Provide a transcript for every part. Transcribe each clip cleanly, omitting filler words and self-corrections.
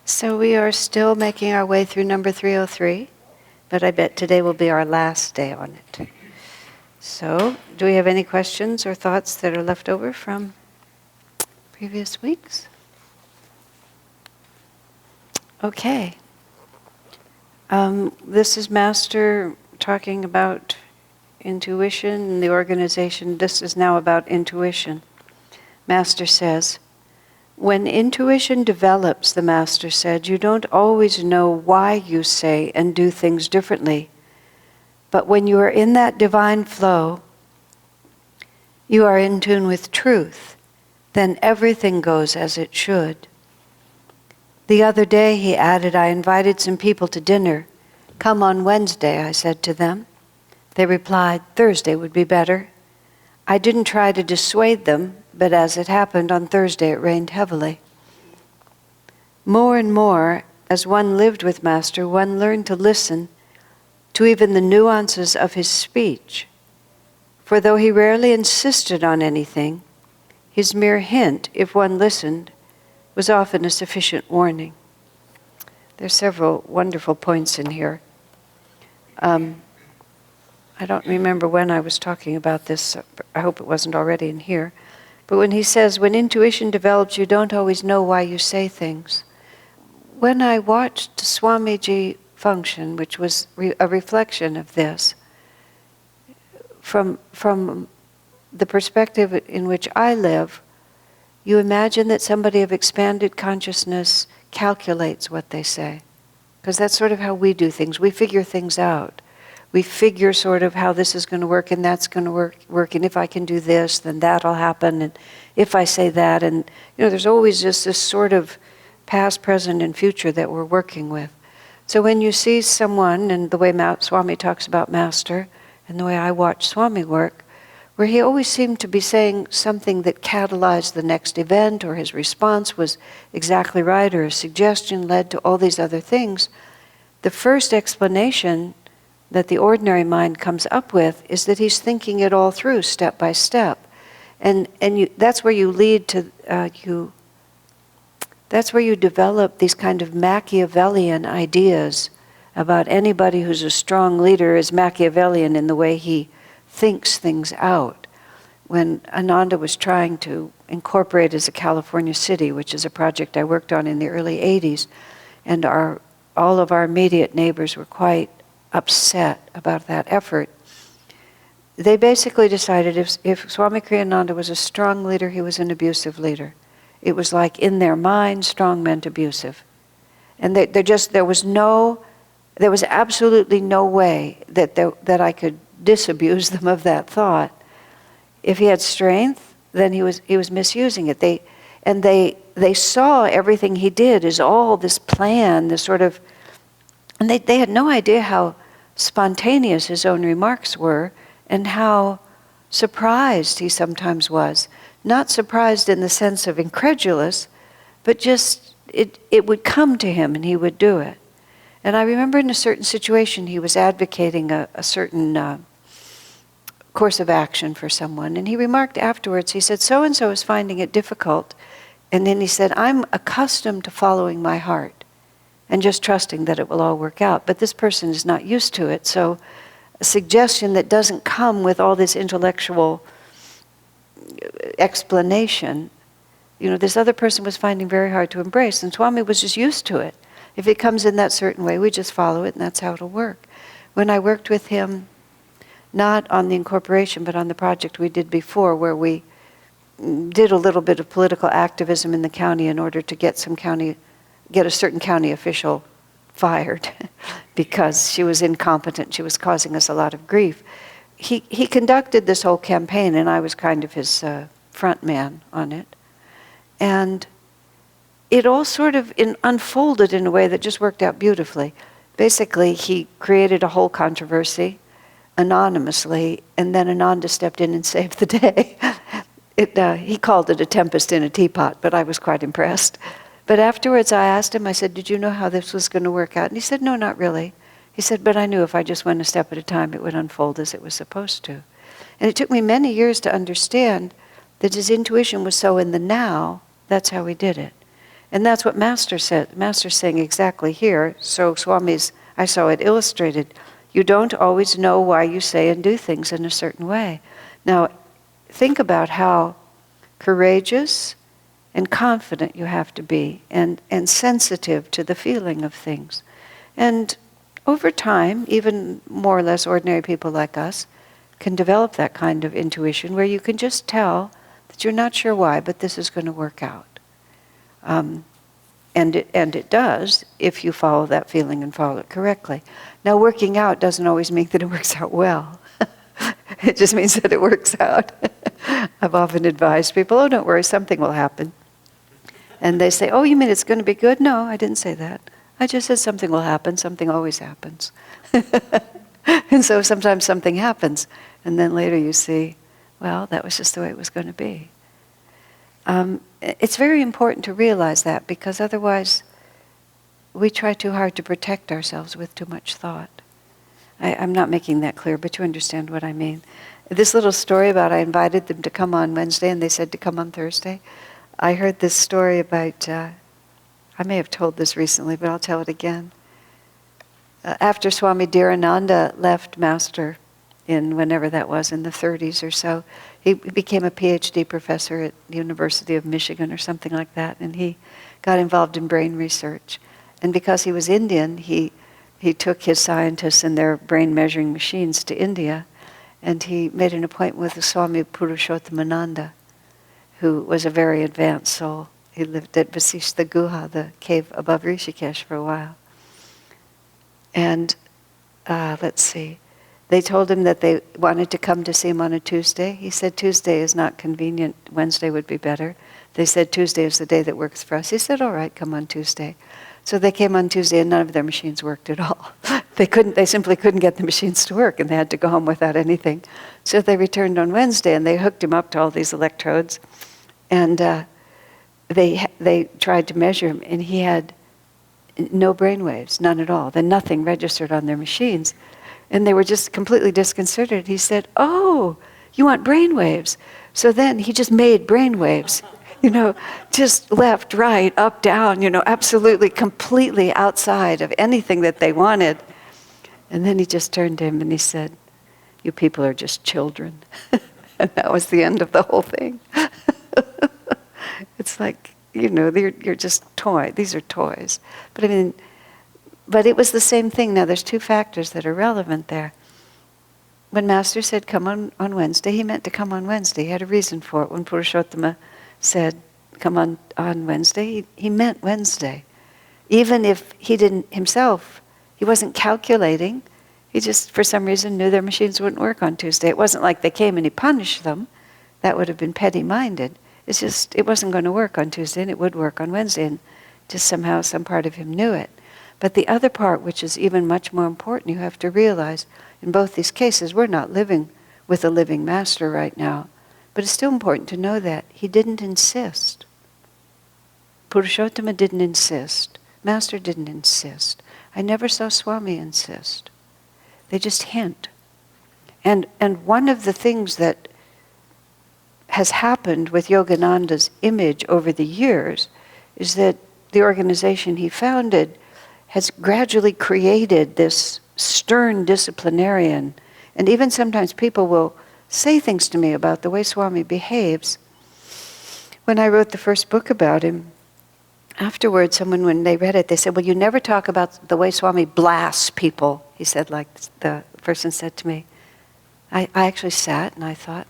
So we are still making our way through number 303, but I bet today will be our last day on it. So, do we have any questions or thoughts that are left over from previous weeks? Okay. This is Master talking about intuition and the organization. This is now about intuition. Master says, when intuition develops, the Master said, you don't always know why you say and do things differently. But when you are in that divine flow, you are in tune with truth, then everything goes as it should. The other day, he added, I invited some people to dinner. Come on Wednesday, I said to them. They replied, Thursday would be better. I didn't try to dissuade them, but as it happened, on Thursday it rained heavily. More and more, as one lived with Master, one learned to listen to even the nuances of his speech. For though he rarely insisted on anything, his mere hint, if one listened, was often a sufficient warning. There's several wonderful points in here. I don't remember when I was talking about this. I hope it wasn't already in here. But when he says, when intuition develops, you don't always know why you say things. When I watched Swamiji function, which was a reflection of this, from the perspective in which I live, you imagine that somebody of expanded consciousness calculates what they say. Because that's sort of how we do things. We figure things out. We figure sort of how this is going to work and that's going to work, and if I can do this, then that'll happen, and if I say that, and there's always just this sort of past, present, and future that we're working with. So when you see someone, and the way Swami talks about Master, and the way I watch Swami work, where he always seemed to be saying something that catalyzed the next event, or his response was exactly right, or a suggestion led to all these other things, the first explanation that the ordinary mind comes up with is that he's thinking it all through step by step. And that's where you lead to, that's where you develop these kind of Machiavellian ideas about anybody who's a strong leader is Machiavellian in the way he thinks things out. When Ananda was trying to incorporate as a California city, which is a project I worked on in the early 80s, and all of our immediate neighbors were quite upset about that effort, they basically decided if Swami Kriyananda was a strong leader, he was an abusive leader. It was like in their mind, strong meant abusive. And there was absolutely no way that I could disabuse them of that thought. If he had strength, then he was misusing it. They saw everything he did as all this plan, this sort of, and they had no idea how spontaneous his own remarks were and how surprised he sometimes was. Not surprised in the sense of incredulous, but just it would come to him and he would do it. And I remember in a certain situation he was advocating a certain course of action for someone, and he remarked afterwards, he said, so-and-so is finding it difficult, and then he said, I'm accustomed to following my heart and just trusting that it will all work out. But this person is not used to it, so a suggestion that doesn't come with all this intellectual explanation, this other person was finding very hard to embrace, and Swami was just used to it. If it comes in that certain way, we just follow it, and that's how it'll work. When I worked with him, not on the incorporation, but on the project we did before, where we did a little bit of political activism in the county in order to get a certain county official fired because she was incompetent. She was causing us a lot of grief. He conducted this whole campaign, and I was kind of his front man on it. And it all sort of unfolded in a way that just worked out beautifully. Basically, he created a whole controversy anonymously, and then Ananda stepped in and saved the day. He called it a tempest in a teapot, but I was quite impressed. But afterwards I asked him, I said, did you know how this was going to work out? And he said, no, not really. He said, but I knew if I just went a step at a time, it would unfold as it was supposed to. And it took me many years to understand that his intuition was so in the now, that's how he did it. And that's what Master said. Master's saying exactly here. So I saw it illustrated. You don't always know why you say and do things in a certain way. Now, think about how courageous and confident you have to be, and sensitive to the feeling of things. And over time, even more or less ordinary people like us can develop that kind of intuition where you can just tell that you're not sure why, but this is going to work out. And it does if you follow that feeling and follow it correctly. Now, working out doesn't always mean that it works out well. It just means that it works out. I've often advised people, oh, don't worry, something will happen. And they say, oh, you mean it's going to be good? No, I didn't say that. I just said something will happen. Something always happens. And so sometimes something happens. And then later you see, well, that was just the way it was going to be. It's very important to realize that, because otherwise we try too hard to protect ourselves with too much thought. I'm not making that clear, but you understand what I mean. This little story about I invited them to come on Wednesday and they said to come on Thursday. I heard this story about, I may have told this recently, but I'll tell it again. After Swami Kriyananda left Master in whenever that was, in the 30s or so, he became a PhD professor at the University of Michigan or something like that, and he got involved in brain research. And because he was Indian, he took his scientists and their brain measuring machines to India, and he made an appointment with the Swami Ananda, who was a very advanced soul. He lived at Vasishtha Guha, the cave above Rishikesh, for a while. And let's see, they told him that they wanted to come to see him on a Tuesday. He said Tuesday is not convenient, Wednesday would be better. They said Tuesday is the day that works for us. He said, all right, come on Tuesday. So they came on Tuesday and none of their machines worked at all. They simply couldn't get the machines to work, and they had to go home without anything. So they returned on Wednesday and they hooked him up to all these electrodes, and they tried to measure him, and he had no brain waves, none at all. Then nothing registered on their machines. And they were just completely disconcerted. He said, oh, you want brain waves? So then he just made brain waves, just left, right, up, down, absolutely, completely outside of anything that they wanted. And then he just turned to him and he said, you people are just children. And that was the end of the whole thing. It's like, you're just these are toys. But it was the same thing. Now there's two factors that are relevant there. When Master said come on Wednesday, he meant to come on Wednesday. He had a reason for it. When Purushottama said come on Wednesday, he meant Wednesday. Even if he didn't himself, he wasn't calculating. He just, for some reason, knew their machines wouldn't work on Tuesday. It wasn't like they came and he punished them. That would have been petty-minded. It's just, it wasn't going to work on Tuesday, and it would work on Wednesday, and just somehow some part of him knew it. But the other part, which is even much more important, you have to realize, in both these cases, we're not living with a living Master right now. But it's still important to know that he didn't insist. Purushottama didn't insist. Master didn't insist. I never saw Swami insist. They just hint. And one of the things that has happened with Yogananda's image over the years is that the organization he founded has gradually created this stern disciplinarian. And even sometimes people will say things to me about the way Swami behaves. When I wrote the first book about him, afterwards, someone, when they read it, they said, well, you never talk about the way Swami blasts people. He said, like the person said to me. I actually sat and I thought,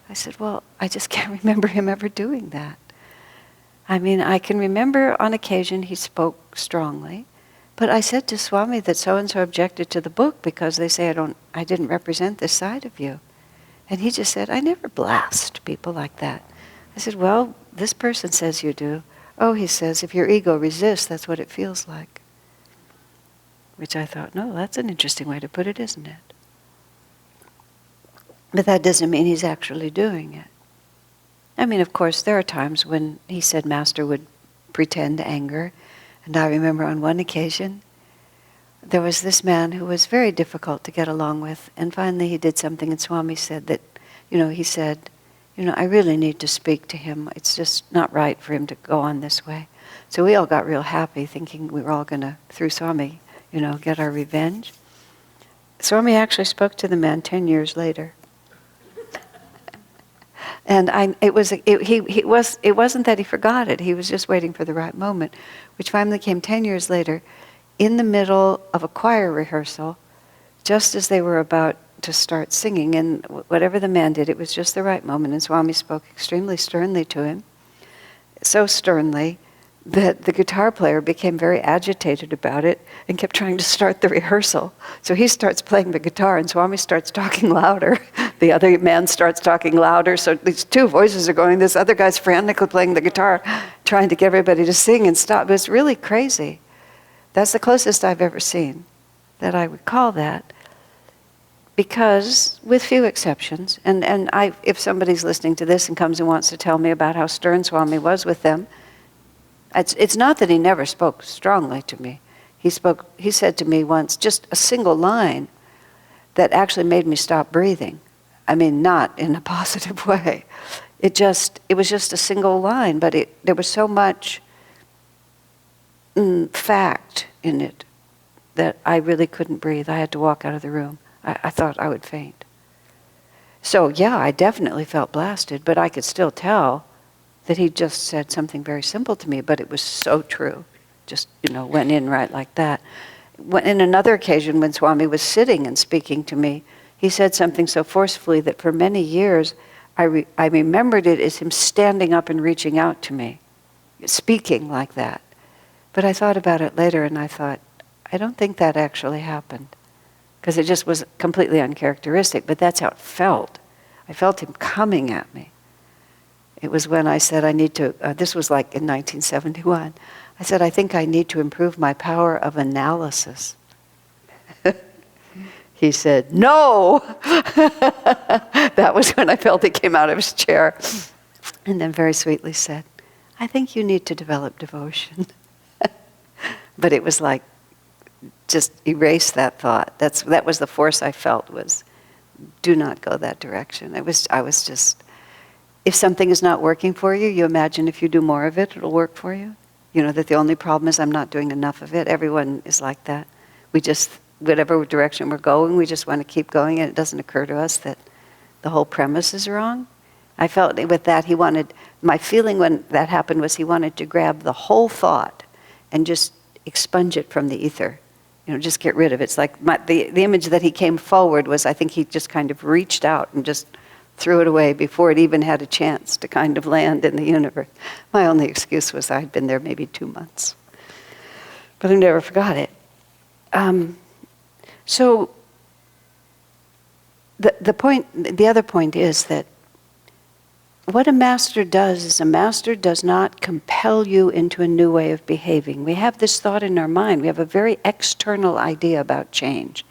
I said, well, I just can't remember him ever doing that. I can remember on occasion he spoke strongly, but I said to Swami that so-and-so objected to the book because they say I didn't represent this side of you. And he just said, I never blast people like that. I said, well, this person says you do. Oh, he says, if your ego resists, that's what it feels like. Which I thought, no, that's an interesting way to put it, isn't it? But that doesn't mean he's actually doing it. Of course, there are times when he said Master would pretend anger. And I remember on one occasion, there was this man who was very difficult to get along with. And finally he did something, and Swami said that, he said, I really need to speak to him. It's just not right for him to go on this way. So we all got real happy, thinking we were all going to, through Swami, get our revenge. Swami actually spoke to the man 10 years later. And it wasn't that he forgot it. He was just waiting for the right moment, which finally came 10 years later, in the middle of a choir rehearsal, just as they were about to start singing. And whatever the man did, it was just the right moment. And Swami spoke extremely sternly to him, so sternly that the guitar player became very agitated about it and kept trying to start the rehearsal. So he starts playing the guitar and Swami starts talking louder. The other man starts talking louder. So these two voices are going. This other guy's frantically playing the guitar, trying to get everybody to sing and stop. It was really crazy. That's the closest I've ever seen that I would call that. Because, with few exceptions, and if somebody's listening to this and comes and wants to tell me about how stern Swami was with them, it's not that he never spoke strongly to me. He said to me once just a single line that actually made me stop breathing. I mean, not in a positive way. It was just a single line, but there was so much fact in it that I really couldn't breathe. I had to walk out of the room. I thought I would faint. So yeah, I definitely felt blasted, but I could still tell that he just said something very simple to me, but it was so true. Just, went in right like that. In another occasion, when Swami was sitting and speaking to me, he said something so forcefully that for many years, I remembered it as him standing up and reaching out to me, speaking like that. But I thought about it later and I thought, I don't think that actually happened. Because it just was completely uncharacteristic, but that's how it felt. I felt him coming at me. It was when I said I need to, this was like in 1971, I said, I think I need to improve my power of analysis. He said, no! That was when I felt he came out of his chair. And then very sweetly said, I think you need to develop devotion. But it was like, just erase that thought. That was the force I felt, was do not go that direction. I was just, if something is not working for you, you imagine if you do more of it, it'll work for you. That the only problem is I'm not doing enough of it. Everyone is like that. We just, whatever direction we're going, we just want to keep going, and it doesn't occur to us that the whole premise is wrong. I felt with that my feeling when that happened was he wanted to grab the whole thought and just expunge it from the ether. Just get rid of it. It's like the image that he came forward was, I think he just kind of reached out and just threw it away before it even had a chance to kind of land in the universe. My only excuse was I'd been there maybe 2 months. But I never forgot it. So the other point is that what a master does is a master does not compel you into a new way of behaving. We have this thought in our mind. We have a very external idea about change.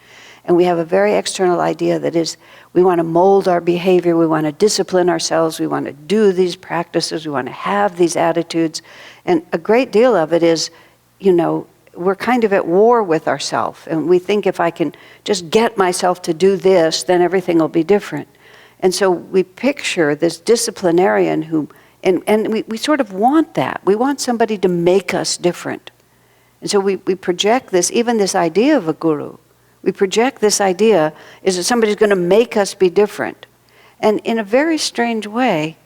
And we have a very external idea that is, we want to mold our behavior, we want to discipline ourselves, we want to do these practices, we want to have these attitudes. And a great deal of it is, we're kind of at war with ourselves. And we think if I can just get myself to do this, then everything will be different. And so we picture this disciplinarian who, and we sort of want that. We want somebody to make us different. And so we project this, even this idea of a guru. We project this idea is that somebody's going to make us be different. And in a very strange way,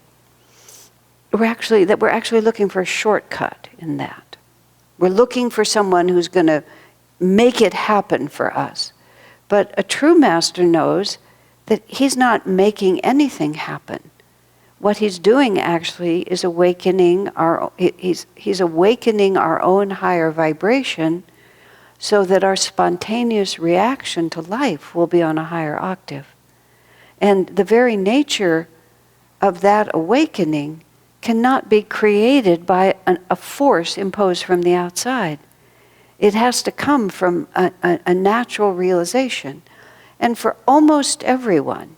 we're actually looking for a shortcut in that. We're looking for someone who's going to make it happen for us. But a true master knows that he's not making anything happen. What he's doing actually is awakening he's awakening our own higher vibration so that our spontaneous reaction to life will be on a higher octave. And the very nature of that awakening cannot be created by a force imposed from the outside. It has to come from a natural realization. And for almost everyone,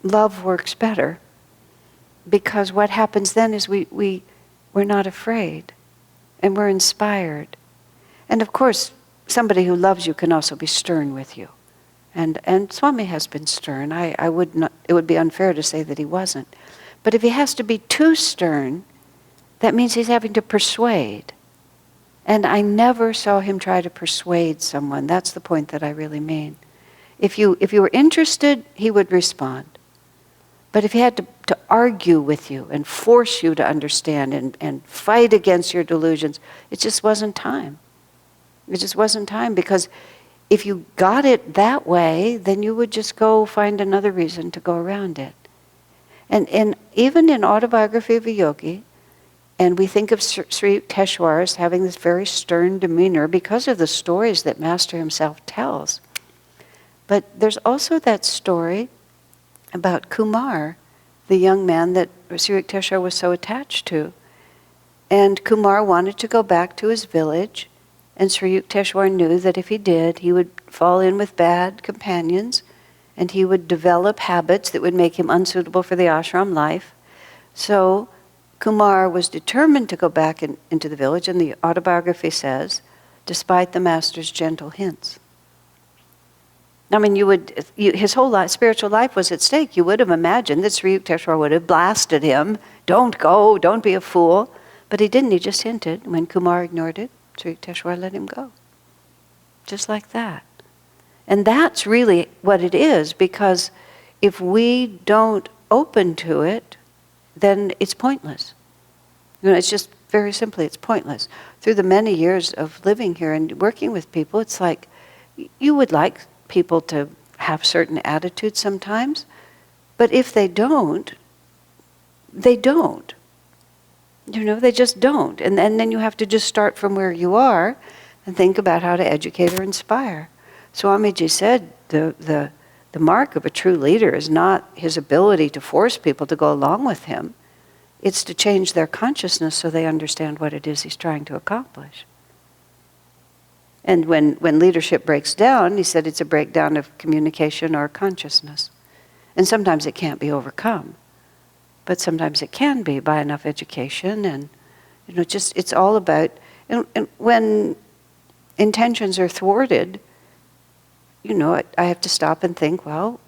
love works better, because what happens then is we're not afraid and we're inspired. And of course, somebody who loves you can also be stern with you And Swami has been stern. I would not, it would be unfair to say that he wasn't. But if he has to be too stern, that means he's having to persuade. And I never saw him try to persuade someone. That's the point that I really mean. If you were interested, he would respond. But if he had to argue with you and force you to understand and fight against your delusions, it just wasn't time. It just wasn't time, because if you got it that way, then you would just go find another reason to go around it. And even in Autobiography of a Yogi, and we think of Sri Yukteswar as having this very stern demeanor because of the stories that Master himself tells. But there's also that story about Kumar, the young man that Sri Yukteswar was so attached to. And Kumar wanted to go back to his village, and Sri Yukteswar knew that if he did, he would fall in with bad companions, and he would develop habits that would make him unsuitable for the ashram life. So Kumar was determined to go back into the village, and the autobiography says, despite the Master's gentle hints. I mean, his whole life, spiritual life was at stake. You would have imagined that Sri Yukteswar would have blasted him, don't go, don't be a fool. But he didn't, he just hinted. When Kumar ignored it, Sri Yukteswar let him go. Just like that. And that's really what it is, because if we don't open to it, then it's pointless. It's just very simply, it's pointless. Through the many years of living here and working with people, it's like you would like people to have certain attitudes sometimes, but if they don't, they don't. They just don't. And then you have to just start from where you are and think about how to educate or inspire. Swamiji said the mark of a true leader is not his ability to force people to go along with him. It's to change their consciousness so they understand what it is he's trying to accomplish. And when leadership breaks down, he said it's a breakdown of communication or consciousness. And sometimes it can't be overcome. But sometimes it can be by enough education and, it's all about, and when intentions are thwarted, I have to stop and think, well,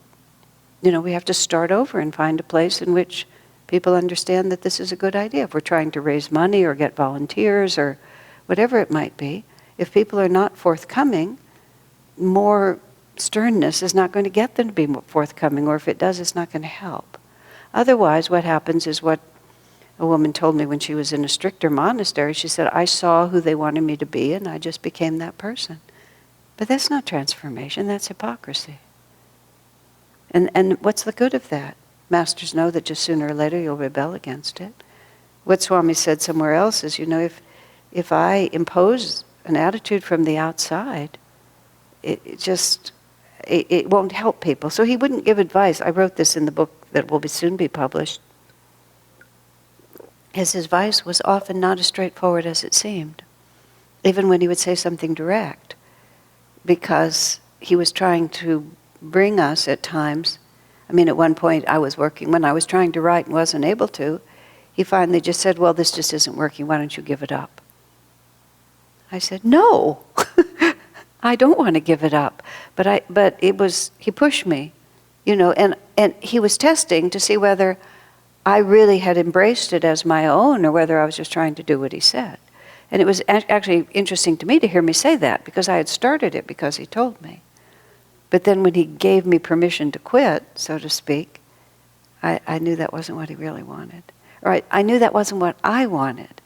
we have to start over and find a place in which people understand that this is a good idea. If we're trying to raise money or get volunteers or whatever it might be, if people are not forthcoming, more sternness is not going to get them to be more forthcoming, or if it does, it's not going to help. Otherwise, what happens is what a woman told me when she was in a stricter monastery. She said, I saw who they wanted me to be, and I just became that person. But that's not transformation, that's hypocrisy. And what's the good of that? Masters know that just sooner or later you'll rebel against it. What Swami said somewhere else is, if I impose an attitude from the outside, it won't help people. So he wouldn't give advice. I wrote this in the book that will soon be published. His advice was often not as straightforward as it seemed, even when he would say something direct, because he was trying to bring us at times. At one point when I was trying to write and wasn't able to, he finally just said, well, this just isn't working, why don't you give it up? I said, no, I don't want to give it up. But he pushed me, and he was testing to see whether I really had embraced it as my own or whether I was just trying to do what he said. And it was actually interesting to me to hear me say that, because I had started it because he told me. But then when he gave me permission to quit, so to speak, I knew that wasn't what he really wanted. Or I knew that wasn't what I wanted.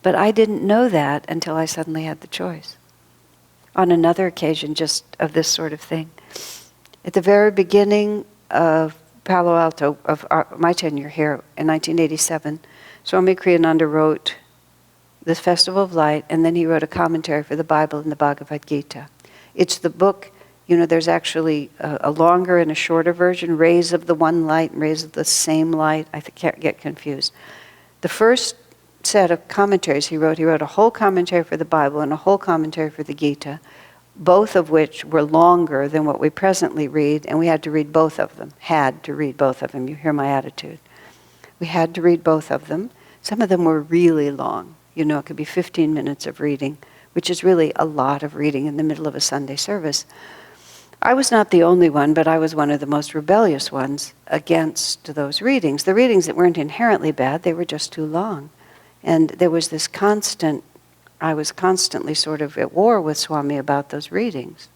But I didn't know that until I suddenly had the choice. On another occasion, just of this sort of thing. At the very beginning of Palo Alto, of my tenure here in 1987, Swami Kriyananda wrote the Festival of Light, and then he wrote a commentary for the Bible and the Bhagavad Gita. It's the book. There's actually a longer and a shorter version, Rays of the One Light and Rays of the Same Light. I can't get confused. The first set of commentaries he wrote a whole commentary for the Bible and a whole commentary for the Gita, both of which were longer than what we presently read, and we had to read both of them. You hear my attitude. We had to read both of them. Some of them were really long. It could be 15 minutes of reading, which is really a lot of reading in the middle of a Sunday service. I was not the only one, but I was one of the most rebellious ones against those readings. The readings that weren't inherently bad, they were just too long. And there was this I was constantly sort of at war with Swami about those readings.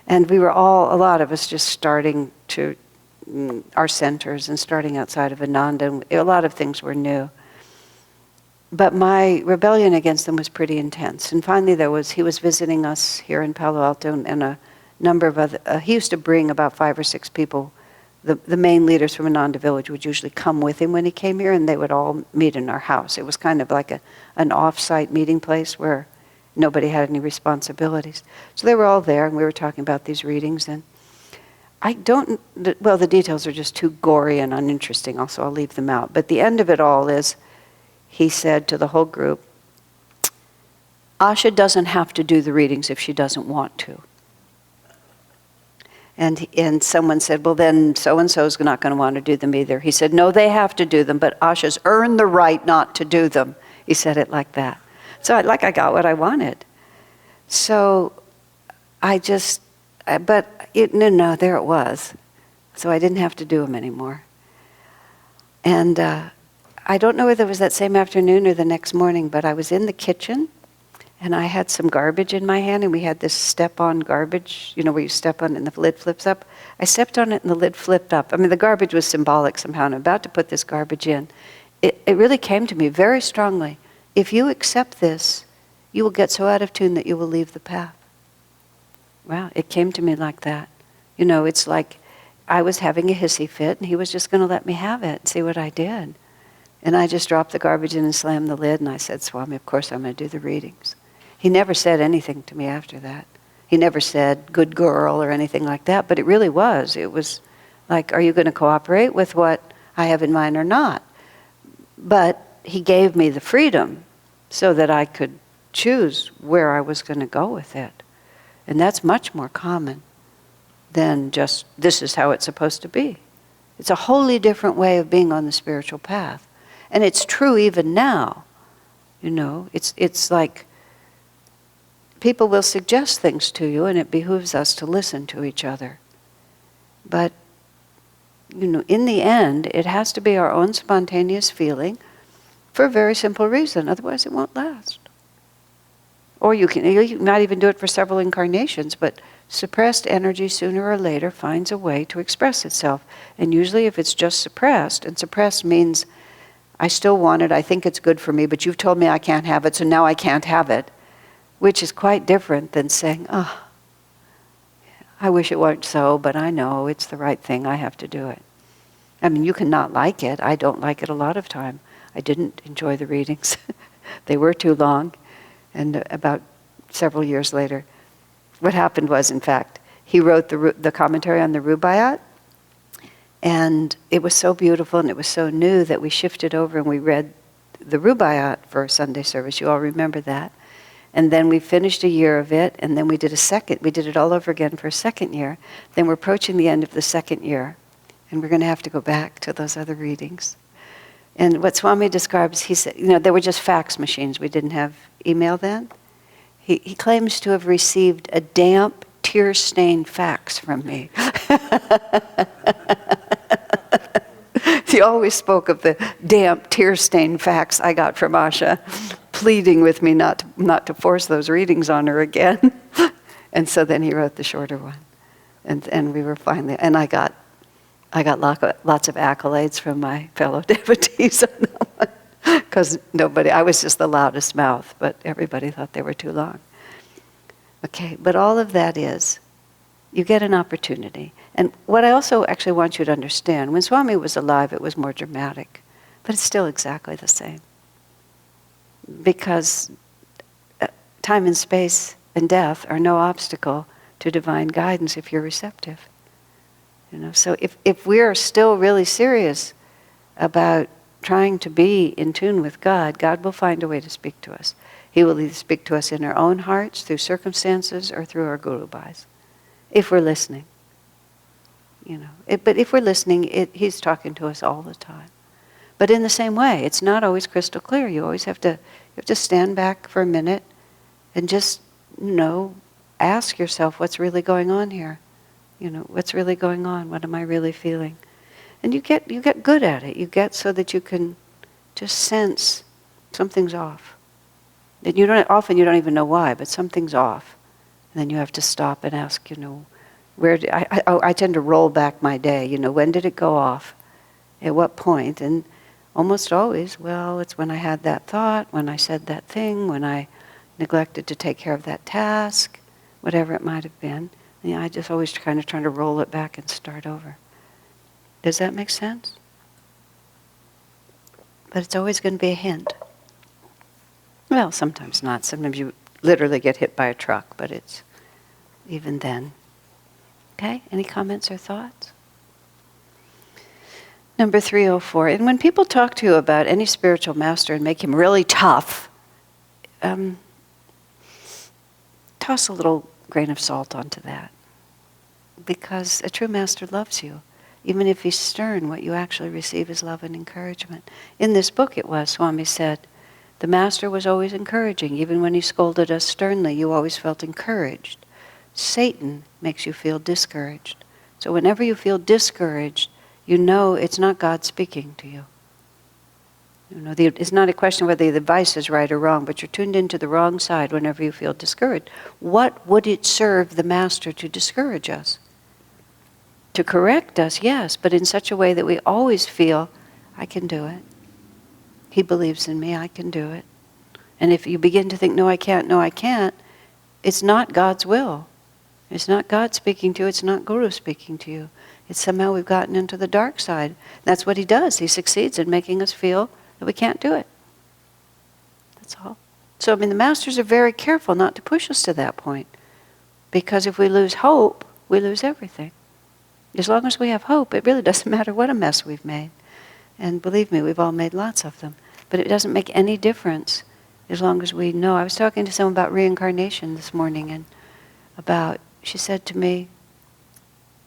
And we were a lot of us just starting to our centers and starting outside of Ananda, and a lot of things were new. But my rebellion against them was pretty intense. And finally he was visiting us here in Palo Alto, and a number of other, he used to bring about 5 or 6 people. The main leaders from Ananda Village would usually come with him when he came here, and they would all meet in our house. It was kind of like an off-site meeting place where nobody had any responsibilities. So they were all there, and we were talking about these readings. And the details are just too gory and uninteresting, also I'll leave them out. But the end of it all is, he said to the whole group, Asha doesn't have to do the readings if she doesn't want to. And someone said, well, then so-and-so's not going to want to do them either. He said, no, they have to do them, but Asha's earned the right not to do them. He said it like that. So I got what I wanted. So there it was. So I didn't have to do them anymore. And I don't know whether it was that same afternoon or the next morning, but I was in the kitchen, and I had some garbage in my hand, and we had this step-on garbage, where you step on it and the lid flips up. I stepped on it and the lid flipped up. I mean, the garbage was symbolic somehow, and I'm about to put this garbage in. It really came to me very strongly. If you accept this, you will get so out of tune that you will leave the path. Wow, it came to me like that. It's like I was having a hissy fit, and he was just going to let me have it and see what I did. And I just dropped the garbage in and slammed the lid, and I said, Swami, of course I'm going to do the readings. He never said anything to me after that. He never said, good girl, or anything like that, but it really was. It was like, are you going to cooperate with what I have in mind or not? But he gave me the freedom so that I could choose where I was going to go with it. And that's much more common than just, this is how it's supposed to be. It's a wholly different way of being on the spiritual path. And it's true even now. It's like people will suggest things to you, and it behooves us to listen to each other. But, in the end, it has to be our own spontaneous feeling for a very simple reason. Otherwise, it won't last. Or you might even do it for several incarnations, but suppressed energy sooner or later finds a way to express itself. And usually if it's just suppressed, and suppressed means I still want it, I think it's good for me, but you've told me I can't have it, so now I can't have it, which is quite different than saying, I wish it weren't so, but I know it's the right thing, I have to do it. I mean, you can not like it. I don't like it a lot of time. I didn't enjoy the readings. They were too long. And about several years later, what happened was, in fact, he wrote the commentary on the Rubaiyat, and it was so beautiful and it was so new that we shifted over and we read the Rubaiyat for Sunday service. You all remember that. And then we finished a year of it, and then we did it all over again for a second year. Then we're approaching the end of the second year, and we're going to have to go back to those other readings. And what Swami describes, he said, there were just fax machines. We didn't have email then. He claims to have received a damp, tear-stained fax from me. He always spoke of the damp, tear-stained fax I got from Asha, pleading with me not to force those readings on her again. And so then he wrote the shorter one. And we were finally, and I got lots of accolades from my fellow devotees on that one. Because I was just the loudest mouth, but everybody thought they were too long. Okay, but all of that is, you get an opportunity. And what I also actually want you to understand, when Swami was alive, it was more dramatic, but it's still exactly the same. Because time and space and death are no obstacle to divine guidance if you're receptive. So if we're still really serious about trying to be in tune with God, God will find a way to speak to us. He will either speak to us in our own hearts, through circumstances, or through our Guru Bhais, if we're listening. But if we're listening, He's talking to us all the time. But in the same way, it's not always crystal clear. You always have to stand back for a minute and just, ask yourself what's really going on here. What's really going on? What am I really feeling? And you get good at it. You get so that you can just sense something's off. And often you don't even know why, but something's off. And then you have to stop and ask, where did I tend to roll back my day. When did it go off? At what point? And almost always, well, it's when I had that thought, when I said that thing, when I neglected to take care of that task, whatever it might have been. I just always kind of trying to roll it back and start over. Does that make sense? But it's always going to be a hint. Well, sometimes not. Sometimes you literally get hit by a truck, but it's even then. Okay? Any comments or thoughts? Number 304. And when people talk to you about any spiritual master and make him really tough, toss a little grain of salt onto that. Because a true master loves you. Even if he's stern, what you actually receive is love and encouragement. In this book Swami said, the master was always encouraging. Even when he scolded us sternly, you always felt encouraged. Satan makes you feel discouraged. So whenever you feel discouraged, you know it's not God speaking to you. It's not a question whether the advice is right or wrong, but you're tuned into the wrong side whenever you feel discouraged. What would it serve the master to discourage us? To correct us, yes, but in such a way that we always feel, I can do it. He believes in me, I can do it. And if you begin to think, no, I can't, it's not God's will. It's not God speaking to you, it's not Guru speaking to you. It's somehow we've gotten into the dark side. That's what he does. He succeeds in making us feel that we can't do it. That's all. So, the masters are very careful not to push us to that point. Because if we lose hope, we lose everything. As long as we have hope, it really doesn't matter what a mess we've made. And believe me, we've all made lots of them. But it doesn't make any difference as long as we know. I was talking to someone about reincarnation this morning, and she said to me,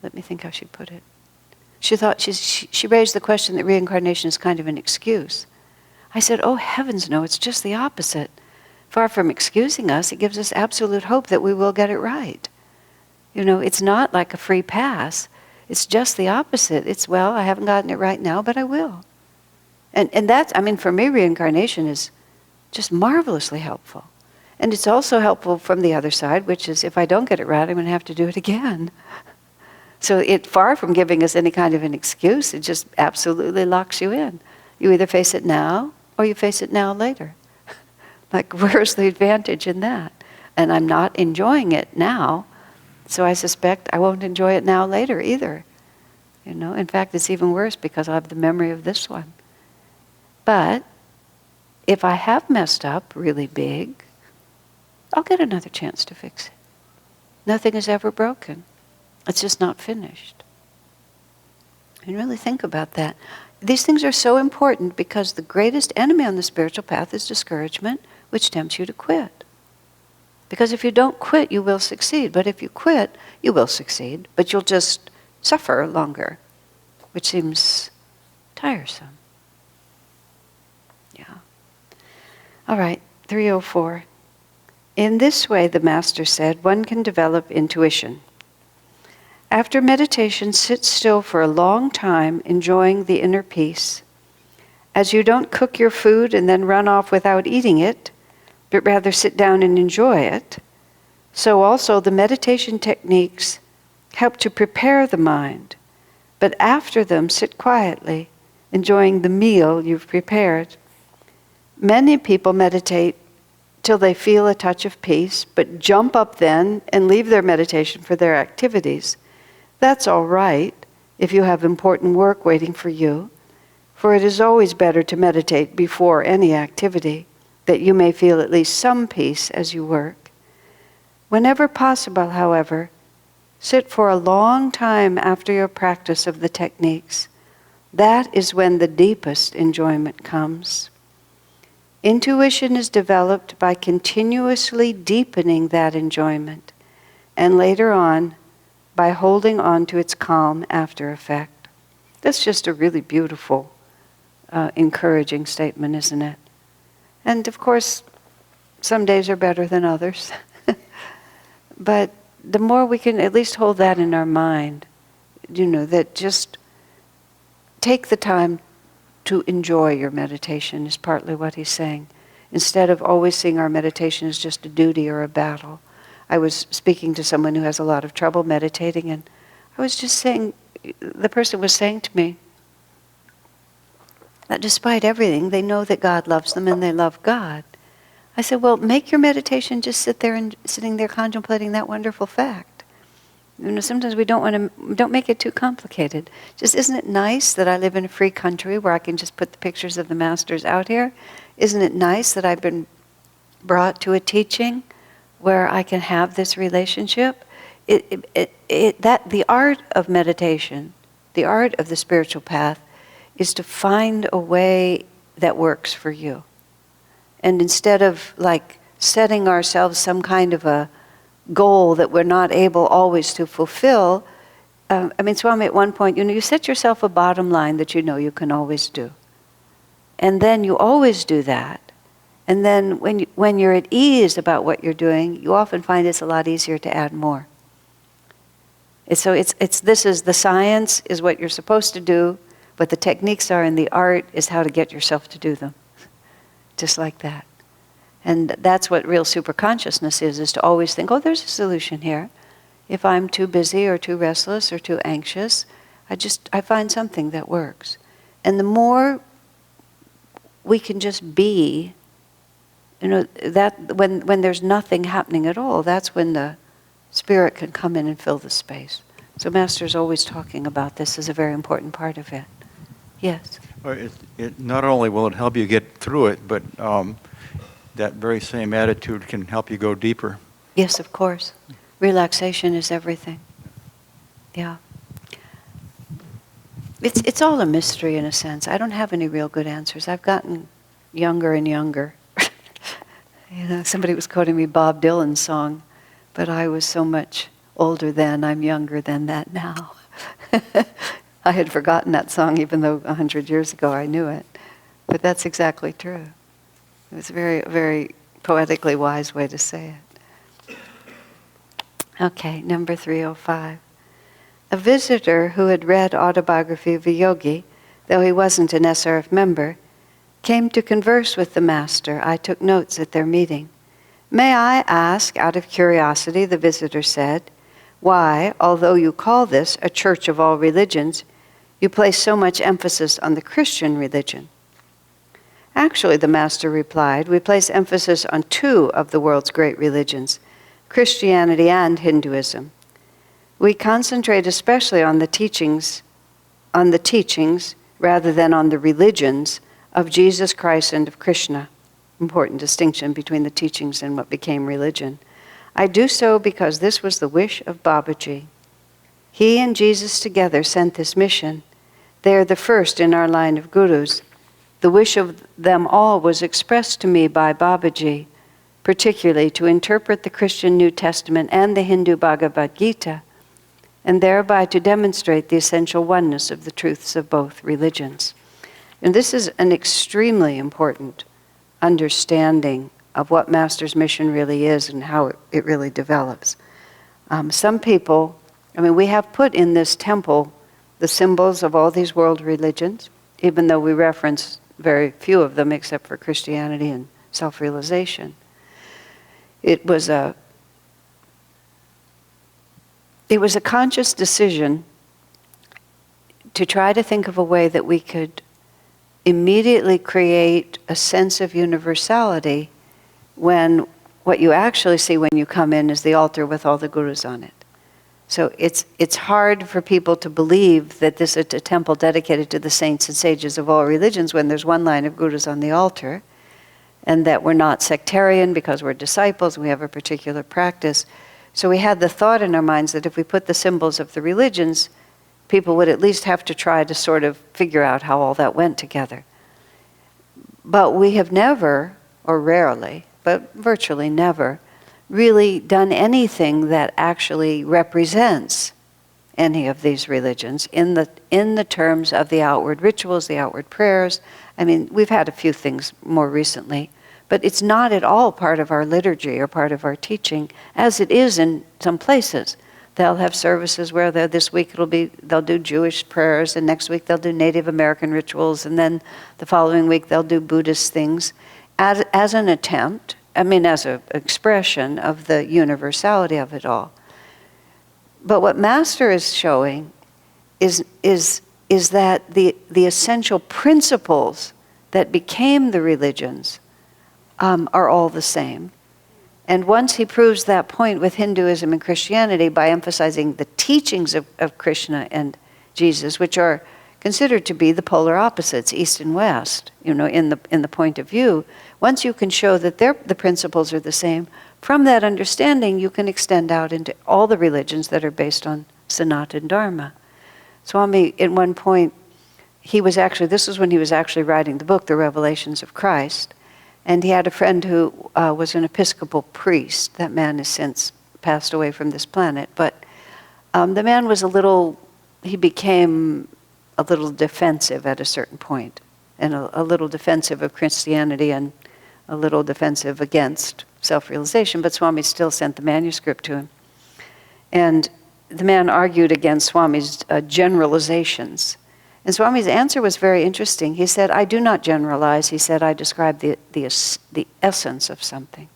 let me think how she put it. She raised the question that reincarnation is kind of an excuse. I said, oh heavens no, it's just the opposite. Far from excusing us, it gives us absolute hope that we will get it right. It's not like a free pass. It's just the opposite. It's, well, I haven't gotten it right now, but I will. And that's, for me, reincarnation is just marvelously helpful. And it's also helpful from the other side, which is if I don't get it right, I'm going to have to do it again. So it, far from giving us any kind of an excuse, it just absolutely locks you in. You either face it now, or you face it now later. Like, where's the advantage in that? And I'm not enjoying it now, so I suspect I won't enjoy it now later either. In fact, it's even worse because I have the memory of this one. But if I have messed up really big, I'll get another chance to fix it. Nothing is ever broken. It's just not finished. And really think about that. These things are so important because the greatest enemy on the spiritual path is discouragement, which tempts you to quit. Because if you don't quit, you will succeed. But if you quit, you will succeed, but you'll just suffer longer, which seems tiresome. Yeah. All right, 304. In this way, the Master said, one can develop intuition. After meditation, sit still for a long time, enjoying the inner peace. As you don't cook your food and then run off without eating it, but rather sit down and enjoy it, so also the meditation techniques help to prepare the mind, but after them sit quietly, enjoying the meal you've prepared. Many people meditate till they feel a touch of peace, but jump up then and leave their meditation for their activities. That's all right if you have important work waiting for you, for it is always better to meditate before any activity, that you may feel at least some peace as you work. Whenever possible, however, sit for a long time after your practice of the techniques. That is when the deepest enjoyment comes. Intuition is developed by continuously deepening that enjoyment, and later on, by holding on to its calm after effect. That's just a really beautiful, encouraging statement, isn't it? And of course, some days are better than others. But the more we can at least hold that in our mind, that just take the time to enjoy your meditation is partly what he's saying. Instead of always seeing our meditation as just a duty or a battle. I was speaking to someone who has a lot of trouble meditating, and I was just saying, the person was saying to me that despite everything, they know that God loves them and they love God. I said, well, make your meditation just sitting there contemplating that wonderful fact. Sometimes we don't make it too complicated. Just, isn't it nice that I live in a free country where I can just put the pictures of the masters out here? Isn't it nice that I've been brought to a teaching where I can have this relationship? The art of meditation, the art of the spiritual path, is to find a way that works for you. And instead of setting ourselves some kind of a goal that we're not able always to fulfill, Swami at one point, you set yourself a bottom line that you can always do. And then you always do that. And then when you're at ease about what you're doing, you often find it's a lot easier to add more. So this is the science is what you're supposed to do, but the techniques are, and the art is how to get yourself to do them. Just like that. And that's what real superconsciousness is to always think, oh, there's a solution here. If I'm too busy or too restless or too anxious, I find something that works. And the more we can just be, that when there's nothing happening at all, that's when the Spirit can come in and fill the space. So Master's always talking about this as a very important part of it. Yes? It not only will it help you get through it, but that very same attitude can help you go deeper. Yes, of course. Relaxation is everything. Yeah. It's all a mystery in a sense. I don't have any real good answers. I've gotten younger and younger. Somebody was quoting me Bob Dylan's song, but I was so much older then, I'm younger than that now. I had forgotten that song even though 100 years ago I knew it. But that's exactly true. It was a very, very poetically wise way to say it. Okay, number 305. A visitor who had read Autobiography of a Yogi, though he wasn't an SRF member, came to converse with the Master. I took notes at their meeting. May I ask, out of curiosity, the visitor said, why, although you call this a church of all religions, you place so much emphasis on the Christian religion? Actually, the Master replied, we place emphasis on two of the world's great religions, Christianity and Hinduism. We concentrate especially on the teachings rather than on the religions of Jesus Christ and of Krishna. Important distinction between the teachings and what became religion. I do so because this was the wish of Babaji. He and Jesus together sent this mission. They are the first in our line of gurus. The wish of them all was expressed to me by Babaji, particularly to interpret the Christian New Testament and the Hindu Bhagavad Gita, and thereby to demonstrate the essential oneness of the truths of both religions. And this is an extremely important understanding of what Master's mission really is and how it really develops. Some people, we have put in this temple the symbols of all these world religions, even though we reference very few of them except for Christianity and self-realization. It was a conscious decision to try to think of a way that we could immediately create a sense of universality when what you actually see when you come in is the altar with all the gurus on it. So it's hard for people to believe that this is a temple dedicated to the saints and sages of all religions when there's one line of gurus on the altar, and that we're not sectarian because we're disciples, we have a particular practice. So we had the thought in our minds that if we put the symbols of the religions, people would at least have to try to sort of figure out how all that went together. But we have never, or rarely, but virtually never, really done anything that actually represents any of these religions in the terms of the outward rituals, the outward prayers. We've had a few things more recently, But it's not at all part of our liturgy or part of our teaching, as it is in some places. They'll have services where this week they'll do Jewish prayers, and next week they'll do Native American rituals, and then the following week they'll do Buddhist things as an attempt, as an expression of the universality of it all. But what Master is showing is that the essential principles that became the religions are all the same. And once he proves that point with Hinduism and Christianity by emphasizing the teachings of Krishna and Jesus, which are considered to be the polar opposites, East and West, in the point of view, once you can show that the principles are the same, from that understanding you can extend out into all the religions that are based on Sanatana Dharma. Swami, at one point, this was when he was actually writing the book, The Revelations of Christ, and he had a friend who was an Episcopal priest. That man has since passed away from this planet, but the man was he became a little defensive at a certain point, and a little defensive of Christianity and a little defensive against self-realization, but Swami still sent the manuscript to him. And the man argued against Swami's generalizations. And Swami's answer was very interesting. He said, I do not generalize. He said, I describe the essence of something.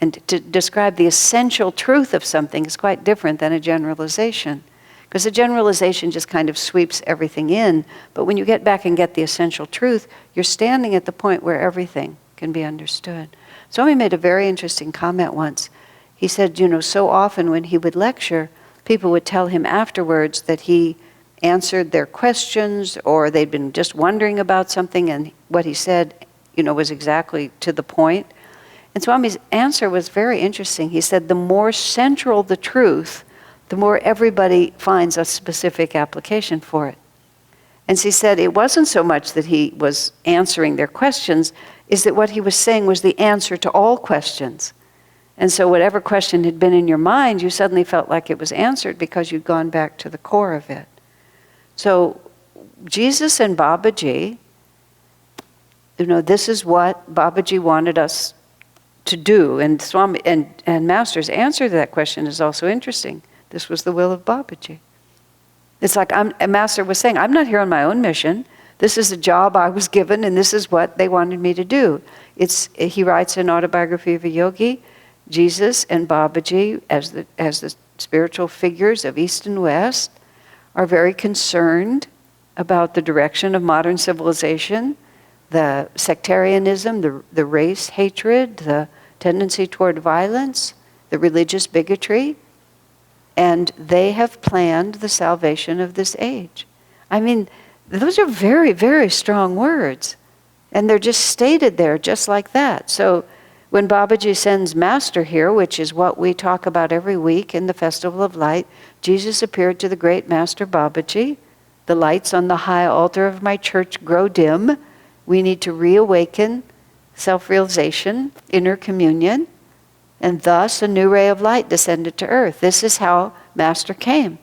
And to describe the essential truth of something is quite different than a generalization. Because a generalization just kind of sweeps everything in. But when you get back and get the essential truth, you're standing at the point where everything can be understood. Swami made a very interesting comment once. He said, so often when he would lecture, people would tell him afterwards that he answered their questions, or they'd been just wondering about something, and what he said, was exactly to the point. And Swami's answer was very interesting. He said, the more central the truth, the more everybody finds a specific application for it. And he said it wasn't so much that he was answering their questions, is that what he was saying was the answer to all questions. And so whatever question had been in your mind, you suddenly felt like it was answered because you'd gone back to the core of it. So Jesus and Babaji, this is what Babaji wanted us to do. And Swami and Master's answer to that question is also interesting. This was the will of Babaji. It's like Master was saying, I'm not here on my own mission. This is a job I was given, and this is what they wanted me to do. He writes an autobiography of a yogi. Jesus and Babaji, as the spiritual figures of East and West, are very concerned about the direction of modern civilization, the sectarianism, the race hatred, the tendency toward violence, the religious bigotry, and they have planned the salvation of this age. Those are very, very strong words, and they're just stated there just like that. So when Babaji sends Master here, which is what we talk about every week in the Festival of Light, Jesus appeared to the great Master Babaji. The lights on the high altar of my church grow dim. We need to reawaken self-realization, inner communion, and thus a new ray of light descended to earth. This is how Master came.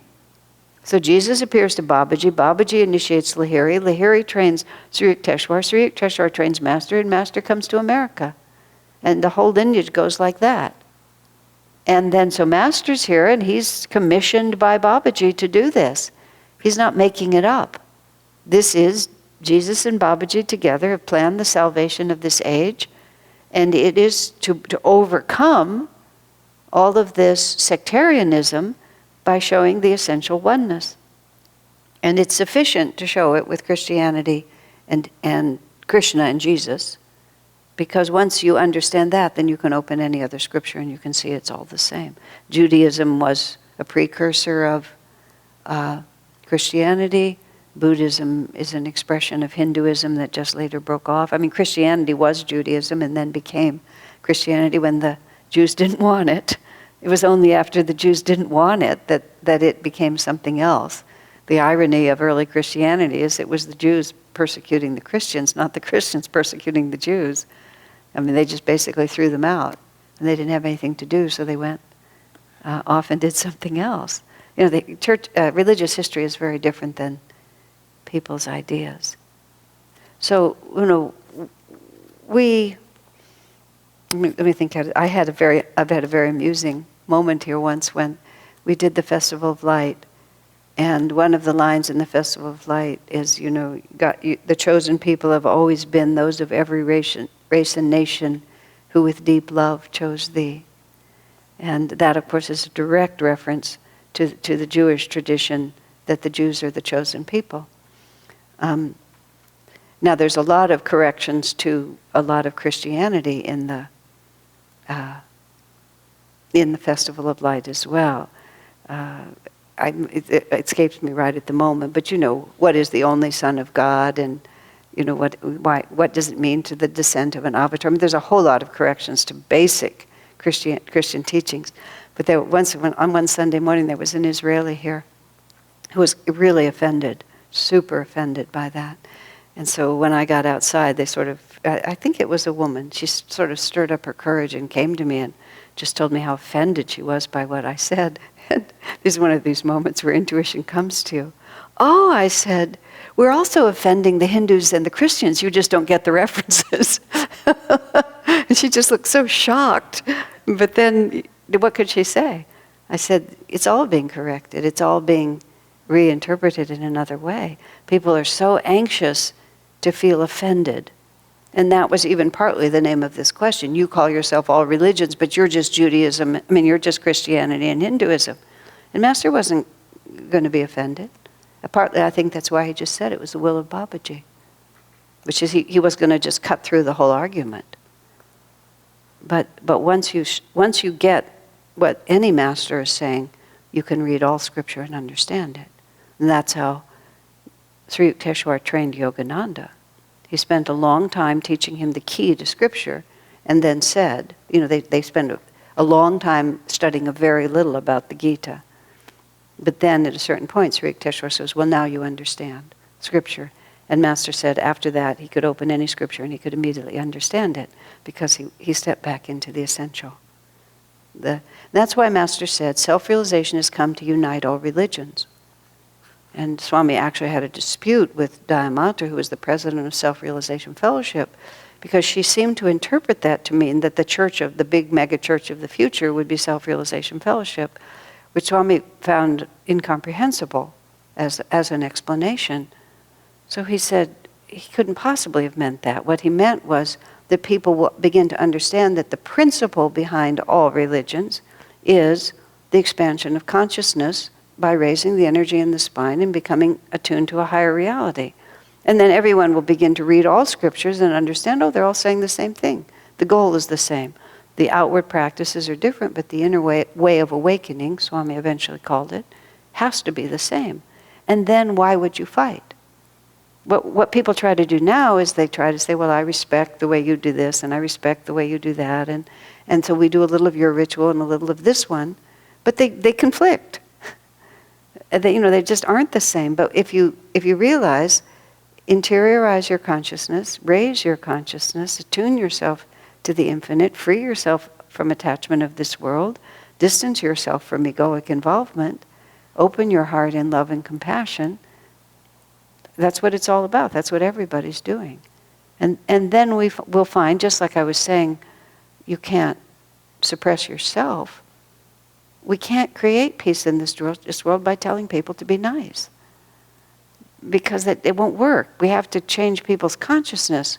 So Jesus appears to Babaji. Babaji initiates Lahiri. Lahiri trains Sri Yukteswar. Sri Yukteswar trains Master, and Master comes to America. And the whole lineage goes like that. And then so Master's here, and he's commissioned by Babaji to do this. He's not making it up. This is Jesus and Babaji together have planned the salvation of this age, and it is to overcome all of this sectarianism by showing the essential oneness. And it's sufficient to show it with Christianity and Krishna and Jesus, because once you understand that, then you can open any other scripture and you can see it's all the same. Judaism was a precursor of Christianity. Buddhism is an expression of Hinduism that just later broke off. Christianity was Judaism and then became Christianity when the Jews didn't want it. It was only after the Jews didn't want it that it became something else. The irony of early Christianity is it was the Jews persecuting the Christians, not the Christians persecuting the Jews. They just basically threw them out, and they didn't have anything to do, so they went off and did something else. The church religious history is very different than people's ideas. So, we let me think. I've had a very amusing moment here once when we did the Festival of Light, and one of the lines in the Festival of Light is, the chosen people have always been those of every race and nation who with deep love chose thee. And that, of course, is a direct reference to the Jewish tradition that the Jews are the chosen people. Now, there's a lot of corrections to a lot of Christianity in the Festival of Light as well. It escapes me right at the moment, but what is the only Son of God, and what does it mean to the descent of an avatar? I mean, there's a whole lot of corrections to basic Christian teachings. But on one Sunday morning, there was an Israeli here who was really offended, super offended by that. And so when I got outside, they I think it was a woman, she sort of stirred up her courage and came to me and just told me how offended she was by what I said. And this is one of these moments where intuition comes to you. Oh, I said, we're also offending the Hindus and the Christians, you just don't get the references. And she just looked so shocked. But then, what could she say? I said, it's all being corrected. It's all being reinterpreted in another way. People are so anxious to feel offended. And that was even partly the name of this question. You call yourself all religions, but you're just Judaism. You're just Christianity and Hinduism. And Master wasn't going to be offended. Partly, I think that's why he just said it was the will of Babaji. Which is, he was going to just cut through the whole argument. But once you get what any master is saying, you can read all scripture and understand it. And that's how Sri Yukteswar trained Yogananda. He spent a long time teaching him the key to scripture, and then said, they spend a long time studying a very little about the Gita. But then at a certain point, Sri Yukteswar says, well, now you understand scripture. And Master said after that, he could open any scripture and he could immediately understand it, because he stepped back into the essential. That's why Master said, self-realization has come to unite all religions. And Swami actually had a dispute with Dayamata, who was the president of Self-Realization Fellowship, because she seemed to interpret that to mean that the big mega church of the future would be Self-Realization Fellowship, which Swami found incomprehensible as an explanation. So he said he couldn't possibly have meant that. What he meant was that people will begin to understand that the principle behind all religions is the expansion of consciousness by raising the energy in the spine and becoming attuned to a higher reality. And then everyone will begin to read all scriptures and understand, they're all saying the same thing. The goal is the same. The outward practices are different, but the inner way of awakening, Swami eventually called it, has to be the same. And then why would you fight? What people try to do now is they try to say, well, I respect the way you do this, and I respect the way you do that, and so we do a little of your ritual and a little of this one, but they conflict. They just aren't the same. But if you realize, interiorize your consciousness, raise your consciousness, attune yourself to the infinite, free yourself from attachment of this world, distance yourself from egoic involvement, open your heart in love and compassion, that's what it's all about. That's what everybody's doing. And then we'll find, just like I was saying, you can't suppress yourself. We can't create peace in this world by telling people to be nice, because it won't work. We have to change people's consciousness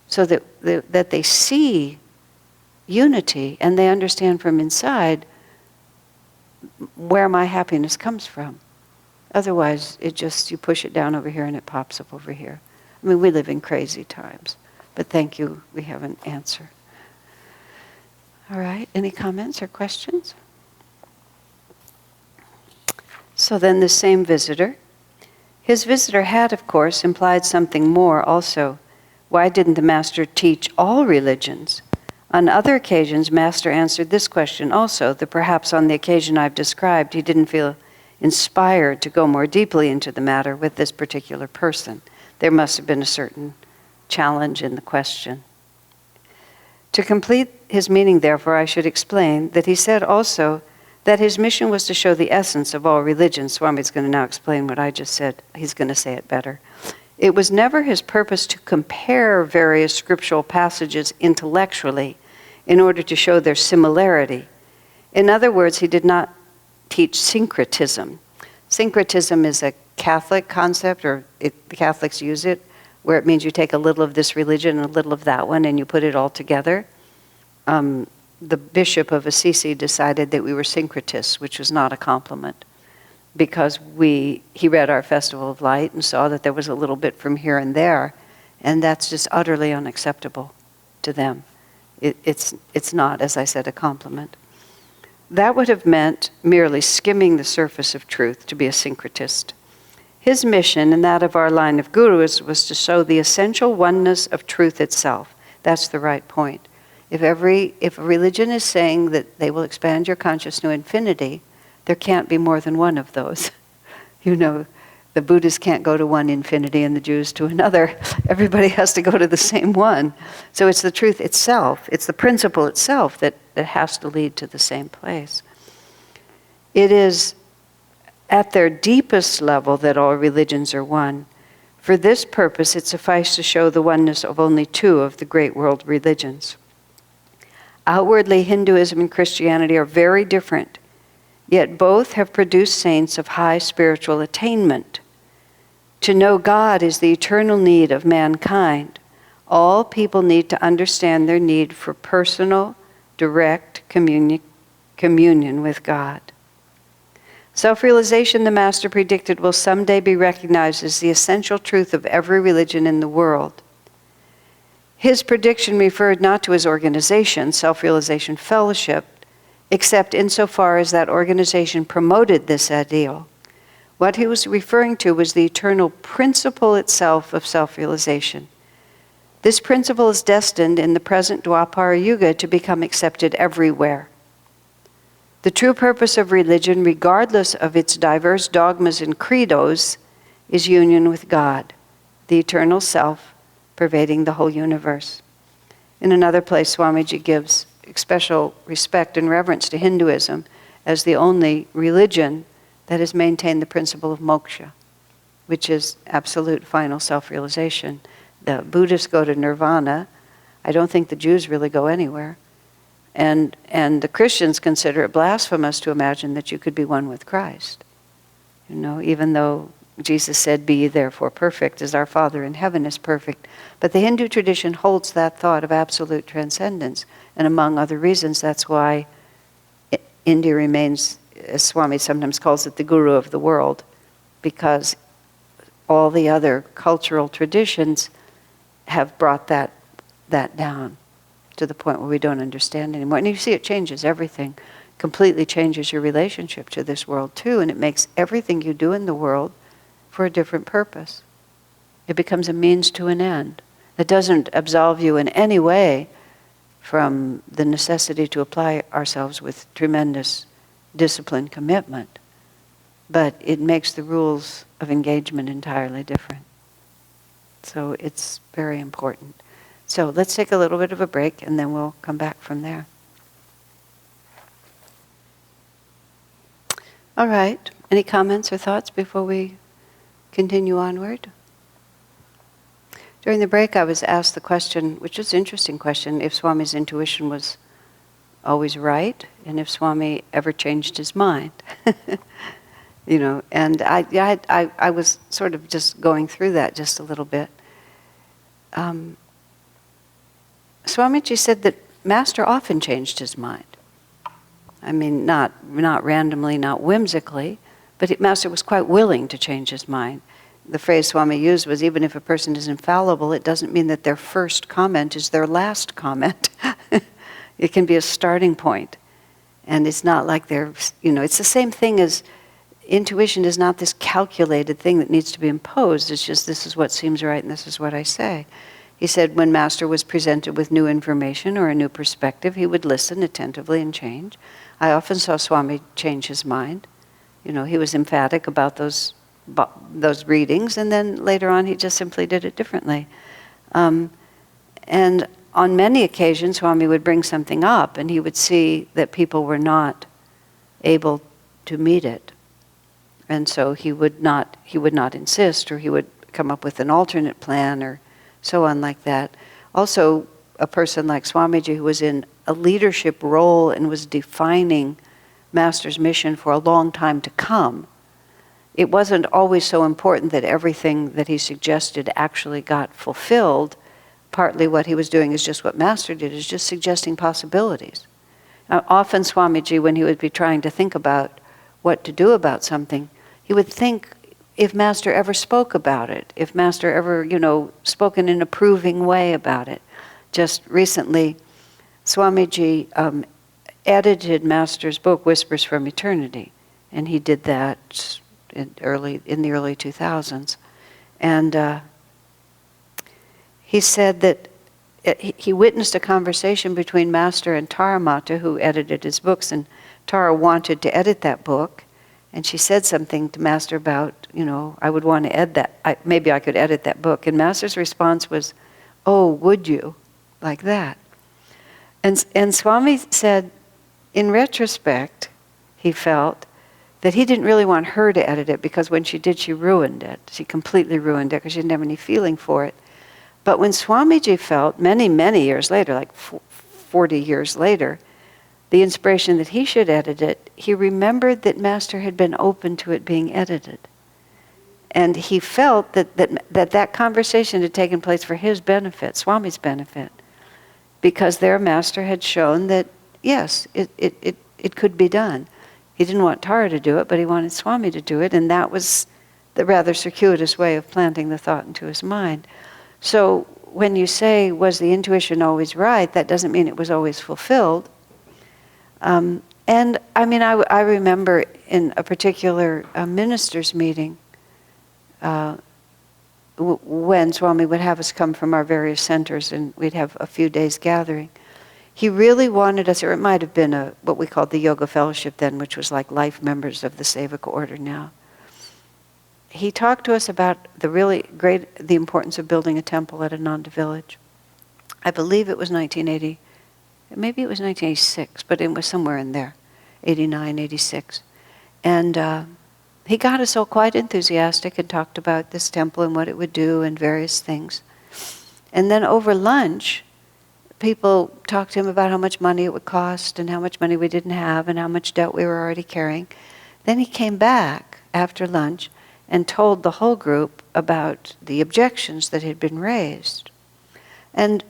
so that they see unity and they understand from inside where my happiness comes from. Otherwise, you push it down over here and it pops up over here. We live in crazy times. But thank you, we have an answer. All right, any comments or questions? So then the same visitor. His visitor had, of course, implied something more also. Why didn't the Master teach all religions? On other occasions, Master answered this question also, that perhaps on the occasion I've described, he didn't feel inspired to go more deeply into the matter with this particular person. There must have been a certain challenge in the question. To complete his meaning, therefore, I should explain that he said also that his mission was to show the essence of all religions. Swami's going to now explain what I just said. He's going to say it better. It was never his purpose to compare various scriptural passages intellectually in order to show their similarity. In other words, he did not teach syncretism. Syncretism is a Catholic concept, or the Catholics use it, where it means you take a little of this religion and a little of that one and you put it all together. The Bishop of Assisi decided that we were syncretists, which was not a compliment, because he read our Festival of Light and saw that there was a little bit from here and there, and that's just utterly unacceptable to them. It's not, as I said, a compliment. That would have meant merely skimming the surface of truth to be a syncretist. His mission, and that of our line of gurus, was to show the essential oneness of truth itself. That's the right point. If a religion is saying that they will expand your consciousness to infinity, there can't be more than one of those. The Buddhists can't go to one infinity and the Jews to another. Everybody has to go to the same one. So it's the truth itself, it's the principle itself that has to lead to the same place. It is at their deepest level that all religions are one. For this purpose, it sufficed to show the oneness of only two of the great world religions. Outwardly, Hinduism and Christianity are very different, yet both have produced saints of high spiritual attainment. To know God is the eternal need of mankind. All people need to understand their need for personal, direct communion with God. Self-realization, the Master predicted, will someday be recognized as the essential truth of every religion in the world. His prediction referred not to his organization, Self-Realization Fellowship, except insofar as that organization promoted this ideal. What he was referring to was the eternal principle itself of self-realization. This principle is destined in the present Dwapara Yuga to become accepted everywhere. The true purpose of religion, regardless of its diverse dogmas and credos, is union with God, the eternal self pervading the whole universe. In another place, Swamiji gives special respect and reverence to Hinduism as the only religion that has maintained the principle of moksha, which is absolute final self-realization. The Buddhists go to nirvana. I don't think the Jews really go anywhere. And the Christians consider it blasphemous to imagine that you could be one with Christ. Even though Jesus said, "Be ye therefore perfect, as our Father in heaven is perfect." But the Hindu tradition holds that thought of absolute transcendence. And among other reasons, that's why India remains, as Swami sometimes calls it, the guru of the world, because all the other cultural traditions have brought that down to the point where we don't understand anymore. And you see, it changes everything, completely changes your relationship to this world too, and it makes everything you do in the world for a different purpose. It becomes a means to an end. It doesn't absolve you in any way from the necessity to apply ourselves with tremendous discipline, commitment, but it makes the rules of engagement entirely different. So it's very important. So let's take a little bit of a break and then we'll come back from there. All right. Any comments or thoughts before we continue onward? During the break I was asked the question, which is an interesting question, if Swami's intuition was always right, and if Swami ever changed his mind. And I was sort of just going through that just a little bit. Swamiji said that Master often changed his mind. I mean, not randomly, not whimsically, but Master was quite willing to change his mind. The phrase Swami used was, even if a person is infallible, it doesn't mean that their first comment is their last comment. It can be a starting point. And it's not like it's the same thing as intuition is not this calculated thing that needs to be imposed. It's just, this is what seems right and this is what I say. He said when Master was presented with new information or a new perspective, he would listen attentively and change. I often saw Swami change his mind. He was emphatic about those readings, and then later on he just simply did it differently. And on many occasions, Swami would bring something up, and he would see that people were not able to meet it. And so he would not insist, or he would come up with an alternate plan, or so on like that. Also, a person like Swamiji who was in a leadership role and was defining Master's mission for a long time to come, it wasn't always so important that everything that he suggested actually got fulfilled. Partly what he was doing is just what Master did, is just suggesting possibilities. Now, often Swamiji, when he would be trying to think about what to do about something, he would think if Master ever spoke about it, if Master ever, spoke in an approving way about it. Just recently, Swamiji edited Master's book, Whispers from Eternity, and he did that in the early 2000s. And he said that he witnessed a conversation between Master and Tara Mata, who edited his books, and Tara wanted to edit that book, and she said something to Master about, I would want to edit that, maybe I could edit that book. And Master's response was, "Oh, would you?" Like that. And Swami said, in retrospect, he felt that he didn't really want her to edit it, because when she did, she ruined it. She completely ruined it because she didn't have any feeling for it. But when Swamiji felt, many, many years later, like 40 years later, the inspiration that he should edit it, he remembered that Master had been open to it being edited. And he felt that conversation had taken place for his benefit, Swami's benefit, because their Master had shown that, yes, it could be done. He didn't want Tara to do it, but he wanted Swami to do it, and that was the rather circuitous way of planting the thought into his mind. So when you say, was the intuition always right, that doesn't mean it was always fulfilled. And I mean, I remember in a particular minister's meeting, when Swami would have us come from our various centers and we'd have a few days gathering, he really wanted us, or it might have been what we called the Yoga Fellowship then, which was like life members of the Sevaka order now. He talked to us about the importance of building a temple at Ananda village. I believe it was 1980, maybe it was 1986, but it was somewhere in there, 89, 86. And he got us all quite enthusiastic and talked about this temple and what it would do and various things. And then over lunch, people talked to him about how much money it would cost and how much money we didn't have and how much debt we were already carrying. Then he came back after lunch and told the whole group about the objections that had been raised. And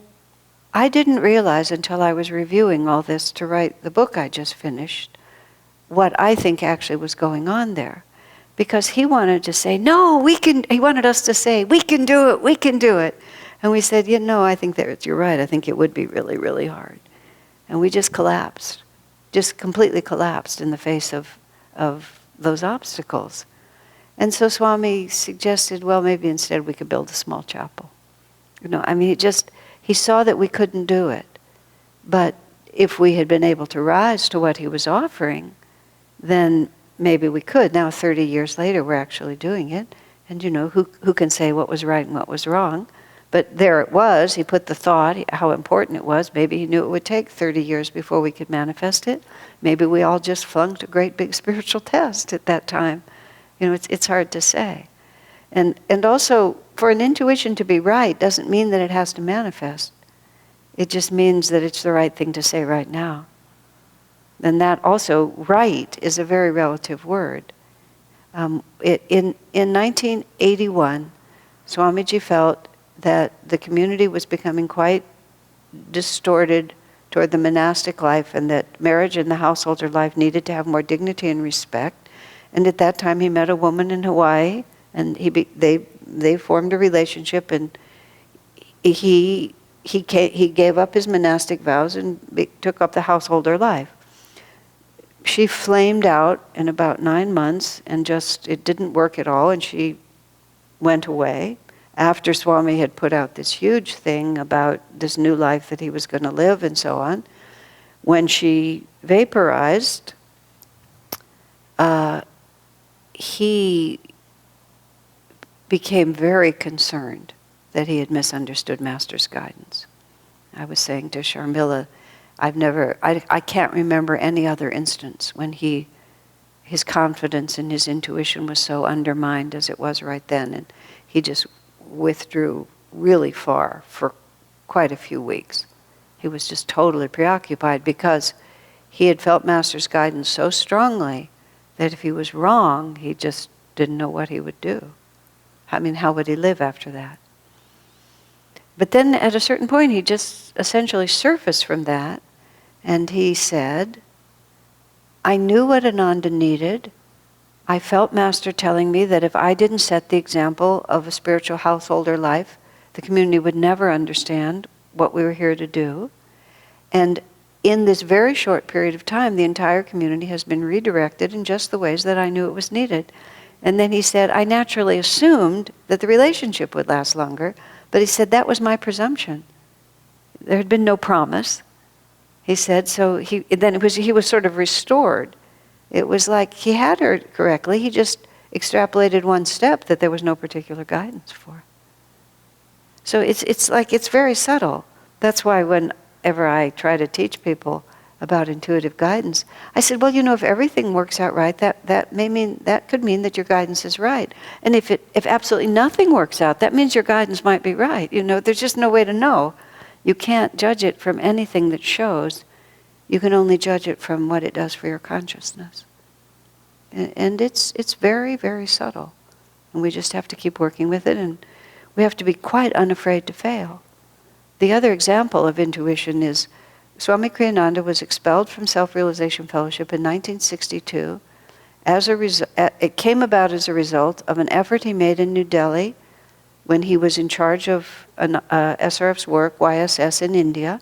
I didn't realize until I was reviewing all this to write the book I just finished, what I think actually was going on there. Because he wanted to say, no, he wanted us to say, we can do it, we can do it. And we said, I think that you're right, I think it would be really, really hard. And we just collapsed, just completely collapsed in the face of those obstacles. And so Swami suggested, well, maybe instead we could build a small chapel. He saw that we couldn't do it. But if we had been able to rise to what he was offering, then maybe we could. Now, 30 years later, we're actually doing it. And who can say what was right and what was wrong? But there it was. He put the thought, how important it was. Maybe he knew it would take 30 years before we could manifest it. Maybe we all just flunked a great big spiritual test at that time. It's hard to say. And also, for an intuition to be right doesn't mean that it has to manifest. It just means that it's the right thing to say right now. And that also, right, is a very relative word. In 1981, Swamiji felt that the community was becoming quite distorted toward the monastic life, and that marriage and the householder life needed to have more dignity and respect. And at that time, he met a woman in Hawaii, and they formed a relationship, and he gave up his monastic vows and took up the householder life. She flamed out in about 9 months, and it didn't work at all, and she went away after Swami had put out this huge thing about this new life that he was going to live and so on. When she vaporized, he became very concerned that he had misunderstood Master's guidance. I was saying to Sharmila, I can't remember any other instance when his confidence and his intuition was so undermined as it was right then, and he just withdrew really far for quite a few weeks. He was just totally preoccupied because he had felt Master's guidance so strongly that if he was wrong, he just didn't know what he would do. I mean, how would he live after that? But then at a certain point, he just essentially surfaced from that, and he said, I knew what Ananda needed. I felt Master telling me that if I didn't set the example of a spiritual householder life, the community would never understand what we were here to do. And in this very short period of time, the entire community has been redirected in just the ways that I knew it was needed. And then he said, I naturally assumed that the relationship would last longer, but he said that was my presumption. There had been no promise. He said, so he was sort of restored. It was like he had heard correctly, he just extrapolated one step that there was no particular guidance for. So it's like, it's very subtle. That's why whenever I try to teach people about intuitive guidance, I said, well, if everything works out right, that could mean that your guidance is right. And if absolutely nothing works out, that means your guidance might be right. There's just no way to know. You can't judge it from anything that shows. You can only judge it from what it does for your consciousness. And it's very, very subtle. And we just have to keep working with it, and we have to be quite unafraid to fail. The other example of intuition is Swami Kriyananda was expelled from Self-Realization Fellowship in 1962. It came about as a result of an effort he made in New Delhi when he was in charge of SRF's work, YSS, in India.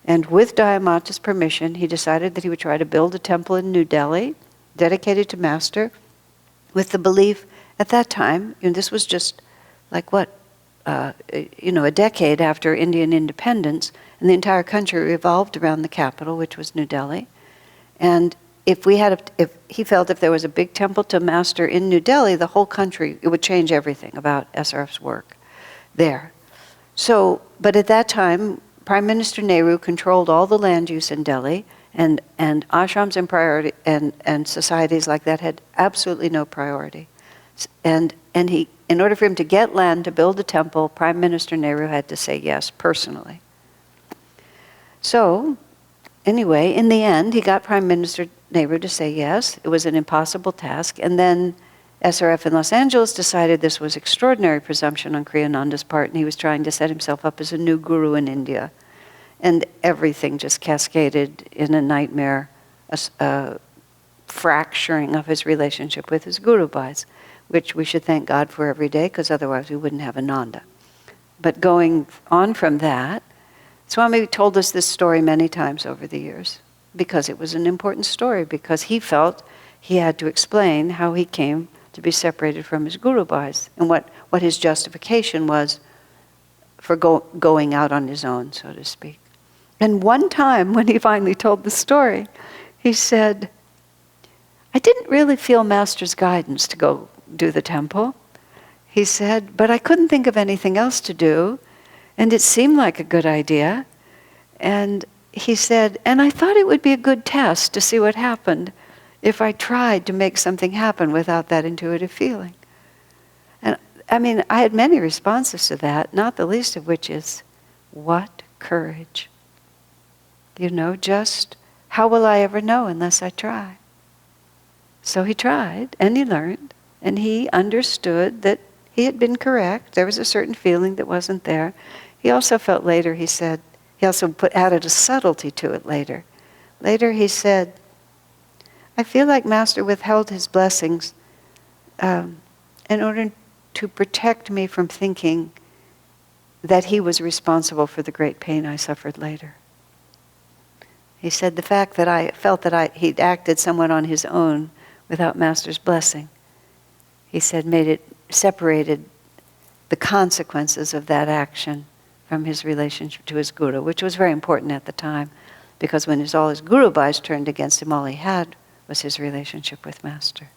And with Dayamata's permission, he decided that he would try to build a temple in New Delhi, dedicated to Master, with the belief at that time, and this was just like a decade after Indian independence, and the entire country revolved around the capital, which was New Delhi. And if he felt if there was a big temple to Master in New Delhi, the whole country, it would change everything about SRF's work there. So, but at that time, Prime Minister Nehru controlled all the land use in Delhi, and ashrams and priority and societies like that had absolutely no priority. And he, in order for him to get land to build a temple, Prime Minister Nehru had to say yes personally. So, anyway, in the end, he got Prime Minister Nehru to say yes. It was an impossible task. And then SRF in Los Angeles decided this was extraordinary presumption on Kriyananda's part, and he was trying to set himself up as a new guru in India. And everything just cascaded in a nightmare, a fracturing of his relationship with his guru bhais, which we should thank God for every day, because otherwise we wouldn't have Ananda. But going on from that, Swami told us this story many times over the years, because it was an important story, because he felt he had to explain how he came to be separated from his guru bhais, and what his justification was for going out on his own, so to speak. And one time, when he finally told the story, he said, I didn't really feel Master's guidance to go do the temple. He said, but I couldn't think of anything else to do, and it seemed like a good idea. And he said, and I thought it would be a good test to see what happened if I tried to make something happen without that intuitive feeling. And I mean, I had many responses to that, not the least of which is, what courage. Just, how will I ever know unless I try? So he tried, and he learned, and he understood that he had been correct. There was a certain feeling that wasn't there. He also felt later, he said, he also added a subtlety to it later. Later he said, I feel like Master withheld his blessings in order to protect me from thinking that he was responsible for the great pain I suffered later. He said the fact that I felt that he'd acted somewhat on his own without Master's blessing, he said separated the consequences of that action from his relationship to his guru, which was very important at the time, because when all his guru bhais turned against him, all he had was his relationship with Master.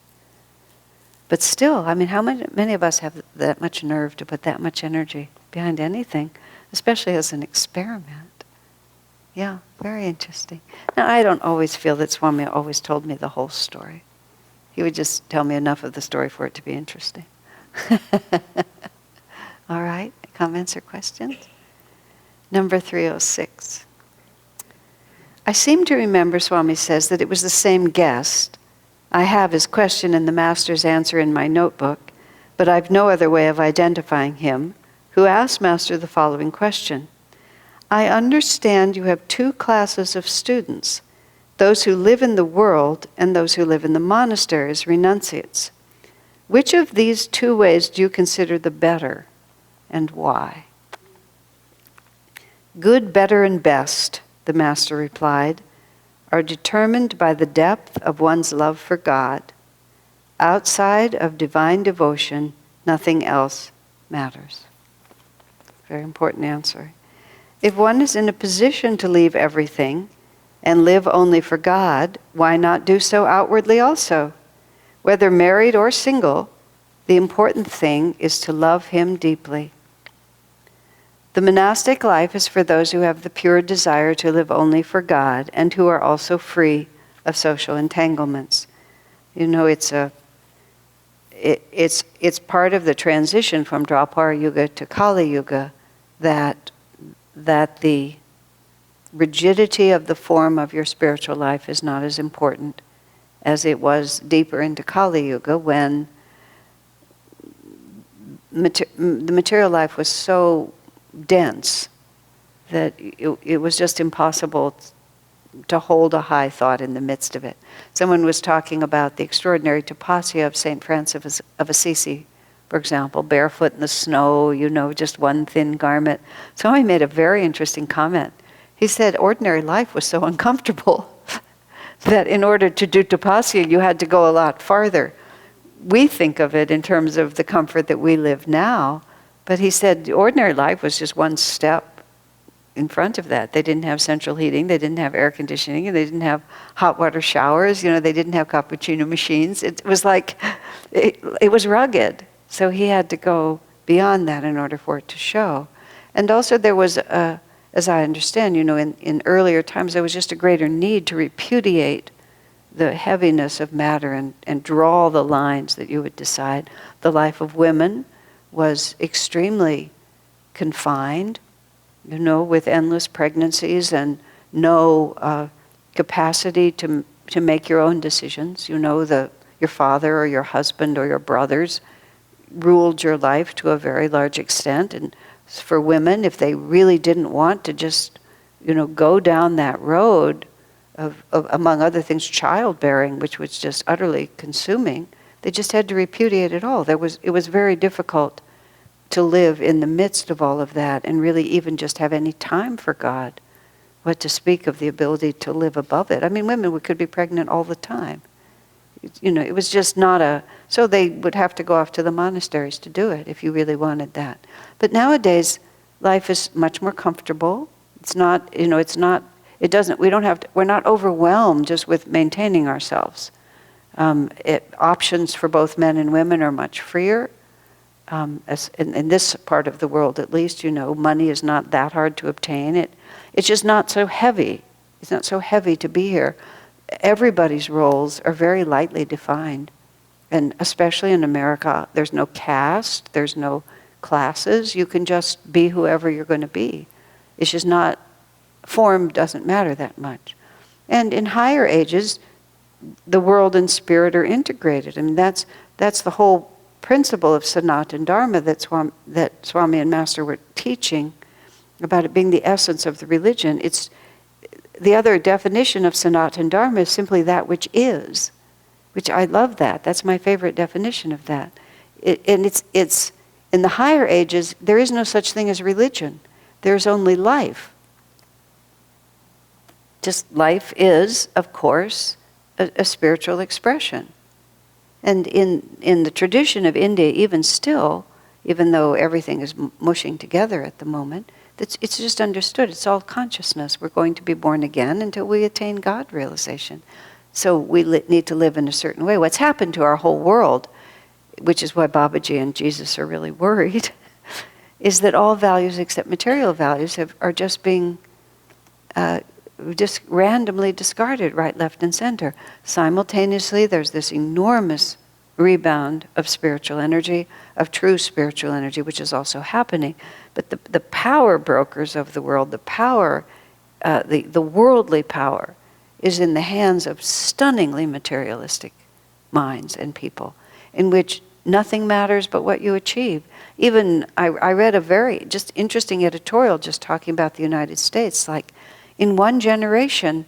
But still, I mean, how many of us have that much nerve to put that much energy behind anything, especially as an experiment? Yeah, very interesting. Now, I don't always feel that Swami always told me the whole story. He would just tell me enough of the story for it to be interesting. All right, comments or questions? Number 306. I seem to remember, Swami says, that it was the same guest. I have his question and the Master's answer in my notebook, but I've no other way of identifying him, who asked Master the following question. I understand you have two classes of students, those who live in the world and those who live in the monasteries, renunciates. Which of these two ways do you consider the better, and why? Good, better, and best, the Master replied, are determined by the depth of one's love for God. Outside of divine devotion, nothing else matters. Very important answer. If one is in a position to leave everything and live only for God, why not do so outwardly also? Whether married or single, the important thing is to love Him deeply. The monastic life is for those who have the pure desire to live only for God and who are also free of social entanglements. You know, it's part of the transition from Dwapara Yuga to Kali Yuga that the rigidity of the form of your spiritual life is not as important as it was deeper into Kali Yuga, when the material life was so dense that it was just impossible to hold a high thought in the midst of it. Someone was talking about the extraordinary tapasya of St. Francis of Assisi, for example, barefoot in the snow, you know, just one thin garment. Somebody made a very interesting comment. He said ordinary life was so uncomfortable that in order to do tapasya, you had to go a lot farther. We think of it in terms of the comfort that we live now, but he said the ordinary life was just one step in front of that. They didn't have central heating, they didn't have air conditioning, and they didn't have hot water showers, you know, they didn't have cappuccino machines. It was like, it was rugged. So he had to go beyond that in order for it to show. And also there was, as I understand, you know, in earlier times, there was just a greater need to repudiate the heaviness of matter and draw the lines that you would decide. The life of women was extremely confined, you know, with endless pregnancies and no capacity to make your own decisions. You know, your father or your husband or your brothers ruled your life to a very large extent. And for women, if they really didn't want to just, you know, go down that road of among other things, childbearing, which was just utterly consuming, they just had to repudiate it all. It was very difficult to live in the midst of all of that and really even just have any time for God, what to speak of the ability to live above it. I mean, women could be pregnant all the time. You know, it was just not so they would have to go off to the monasteries to do it if you really wanted that. But nowadays, life is much more comfortable. It's not, you know, we're not overwhelmed just with maintaining ourselves. Options for both men and women are much freer. As in this part of the world, at least, you know, money is not that hard to obtain. It's just not so heavy. It's not so heavy to be here. Everybody's roles are very lightly defined. And especially in America, there's no caste, there's no classes. You can just be whoever you're going to be. It's just not, form doesn't matter that much. And in higher ages, the world and spirit are integrated. I mean, that's the whole principle of Sanatana Dharma that Swami and Master were teaching about it being the essence of the religion. It's the other definition of Sanatana Dharma is simply that which is, which I love that. That's my favorite definition of that. And it's in the higher ages, there is no such thing as religion. There's only life. Just life is, of course, a spiritual expression. And in the tradition of India, even still, even though everything is mushing together at the moment, it's just understood. It's all consciousness. We're going to be born again until we attain God realization. So we need to live in a certain way. What's happened to our whole world, which is why Babaji and Jesus are really worried, is that all values except material values are just being just randomly discarded right, left, and center. Simultaneously, there's this enormous rebound of spiritual energy, of true spiritual energy, which is also happening. But the power brokers of the world, the power the worldly power is in the hands of stunningly materialistic minds and people, in which nothing matters but what you achieve. Even I read a very just interesting editorial just talking about the United States. Like, in one generation,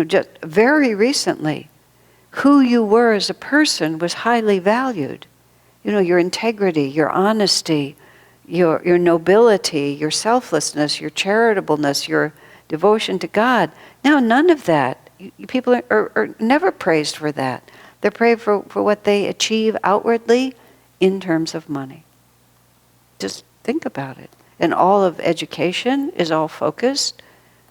just very recently, who you were as a person was highly valued. Your integrity, your honesty, your nobility, your selflessness, your charitableness, your devotion to God. Now, none of that. People are never praised for that. They're praised for what they achieve outwardly in terms of money. Just think about it. And all of education is all focused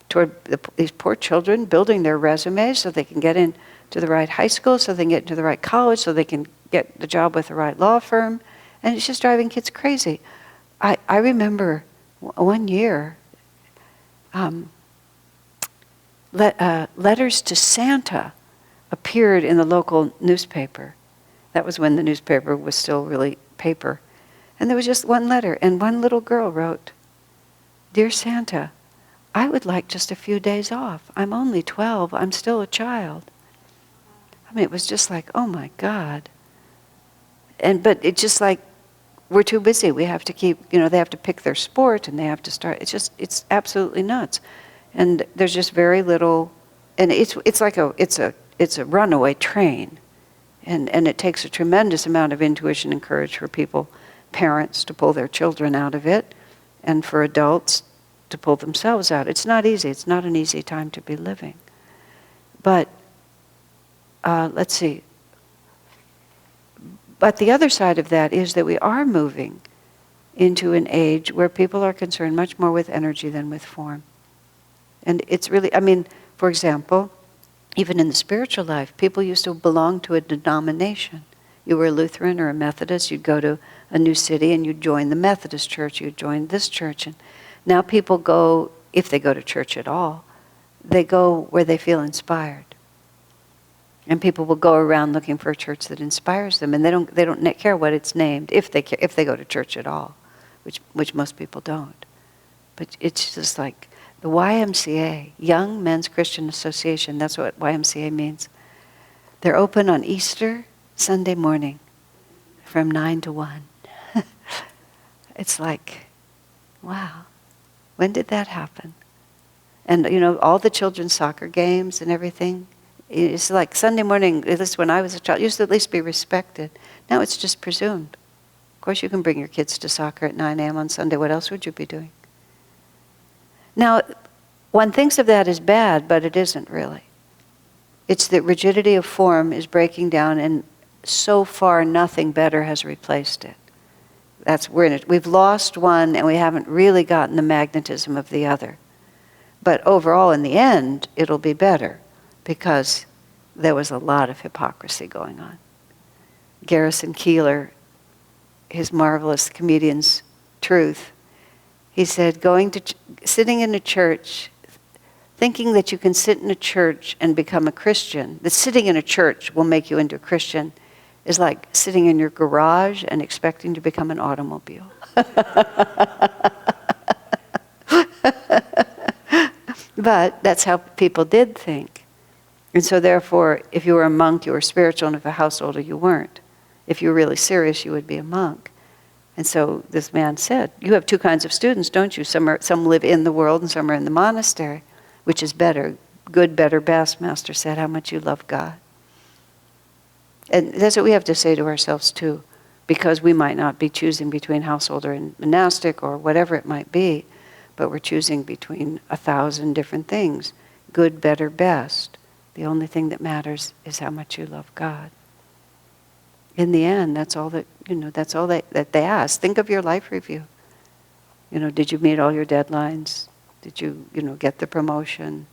toward these poor children building their resumes so they can get into the right high school, so they can get into the right college, so they can get the job with the right law firm. And it's just driving kids crazy. I remember one year, letters to Santa appeared in the local newspaper. That was when the newspaper was still really paper. And there was just one letter, and one little girl wrote, "Dear Santa, I would like just a few days off. I'm only 12. I'm still a child." I mean, it was just like, oh my God. But it's just like, we're too busy. We have to keep, they have to pick their sport, and they have to start. It's absolutely nuts. And there's just very little, and it's a runaway train. And it takes a tremendous amount of intuition and courage for parents to pull their children out of it, and for adults to pull themselves out. It's not easy. It's not an easy time to be living. But let's see. But the other side of that is that we are moving into an age where people are concerned much more with energy than with form. And it's really, for example, even in the spiritual life, people used to belong to a denomination. You were a Lutheran or a Methodist, you'd go to a new city and you'd join the Methodist church, you'd join this church. And now people go, if they go to church at all, they go where they feel inspired. And people will go around looking for a church that inspires them, and they don't care what it's named if they go to church at all, which most people don't. But it's just like the YMCA, Young Men's Christian Association. That's what YMCA means. They're open on Easter Sunday morning, from 9 to 1. It's like, wow, when did that happen? And all the children's soccer games and everything. It's like Sunday morning, at least when I was a child, used to at least be respected. Now it's just presumed. Of course, you can bring your kids to soccer at 9 a.m. on Sunday. What else would you be doing? Now, one thinks of that as bad, but it isn't really. It's that rigidity of form is breaking down, and so far nothing better has replaced it. We're in it. We've lost one, and we haven't really gotten the magnetism of the other. But overall, in the end, it'll be better, because there was a lot of hypocrisy going on. Garrison Keillor, his marvelous comedian's truth, he said, sitting in a church, thinking that you can sit in a church and become a Christian, that sitting in a church will make you into a Christian, is like sitting in your garage and expecting to become an automobile. But that's how people did think. And so therefore, if you were a monk, you were spiritual, and if a householder, you weren't. If you were really serious, you would be a monk. And so this man said, you have two kinds of students, don't you? Some live in the world and some are in the monastery. Which is better? Good, better, best, Master said, how much you love God. And that's what we have to say to ourselves too, because we might not be choosing between householder and monastic or whatever it might be, but we're choosing between 1,000 different things. Good, better, best. The only thing that matters is how much you love God. In the end, that's all that they ask. Think of your life review. Did you meet all your deadlines? Did you, get the promotion?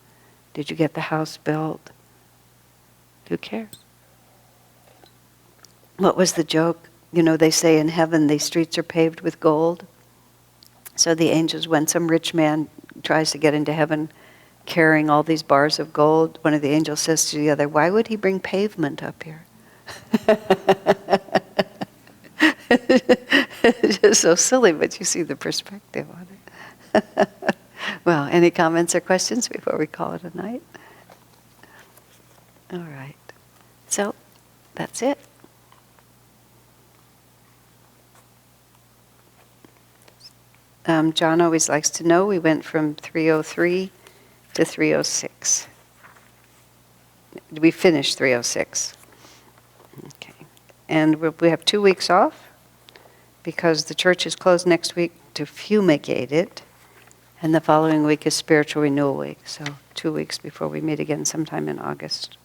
Did you get the house built? Who cares? What was the joke? They say in heaven the streets are paved with gold. So the angels, when some rich man tries to get into heaven carrying all these bars of gold, one of the angels says to the other, why would he bring pavement up here? It's just so silly, but you see the perspective on it. Well, any comments or questions before we call it a night? All right. So, that's it. John always likes to know we went from 303 to 306. We finished 306. Okay. And we have 2 weeks off because the church is closed next week to fumigate it. And the following week is spiritual renewal week. So 2 weeks before we meet again sometime in August.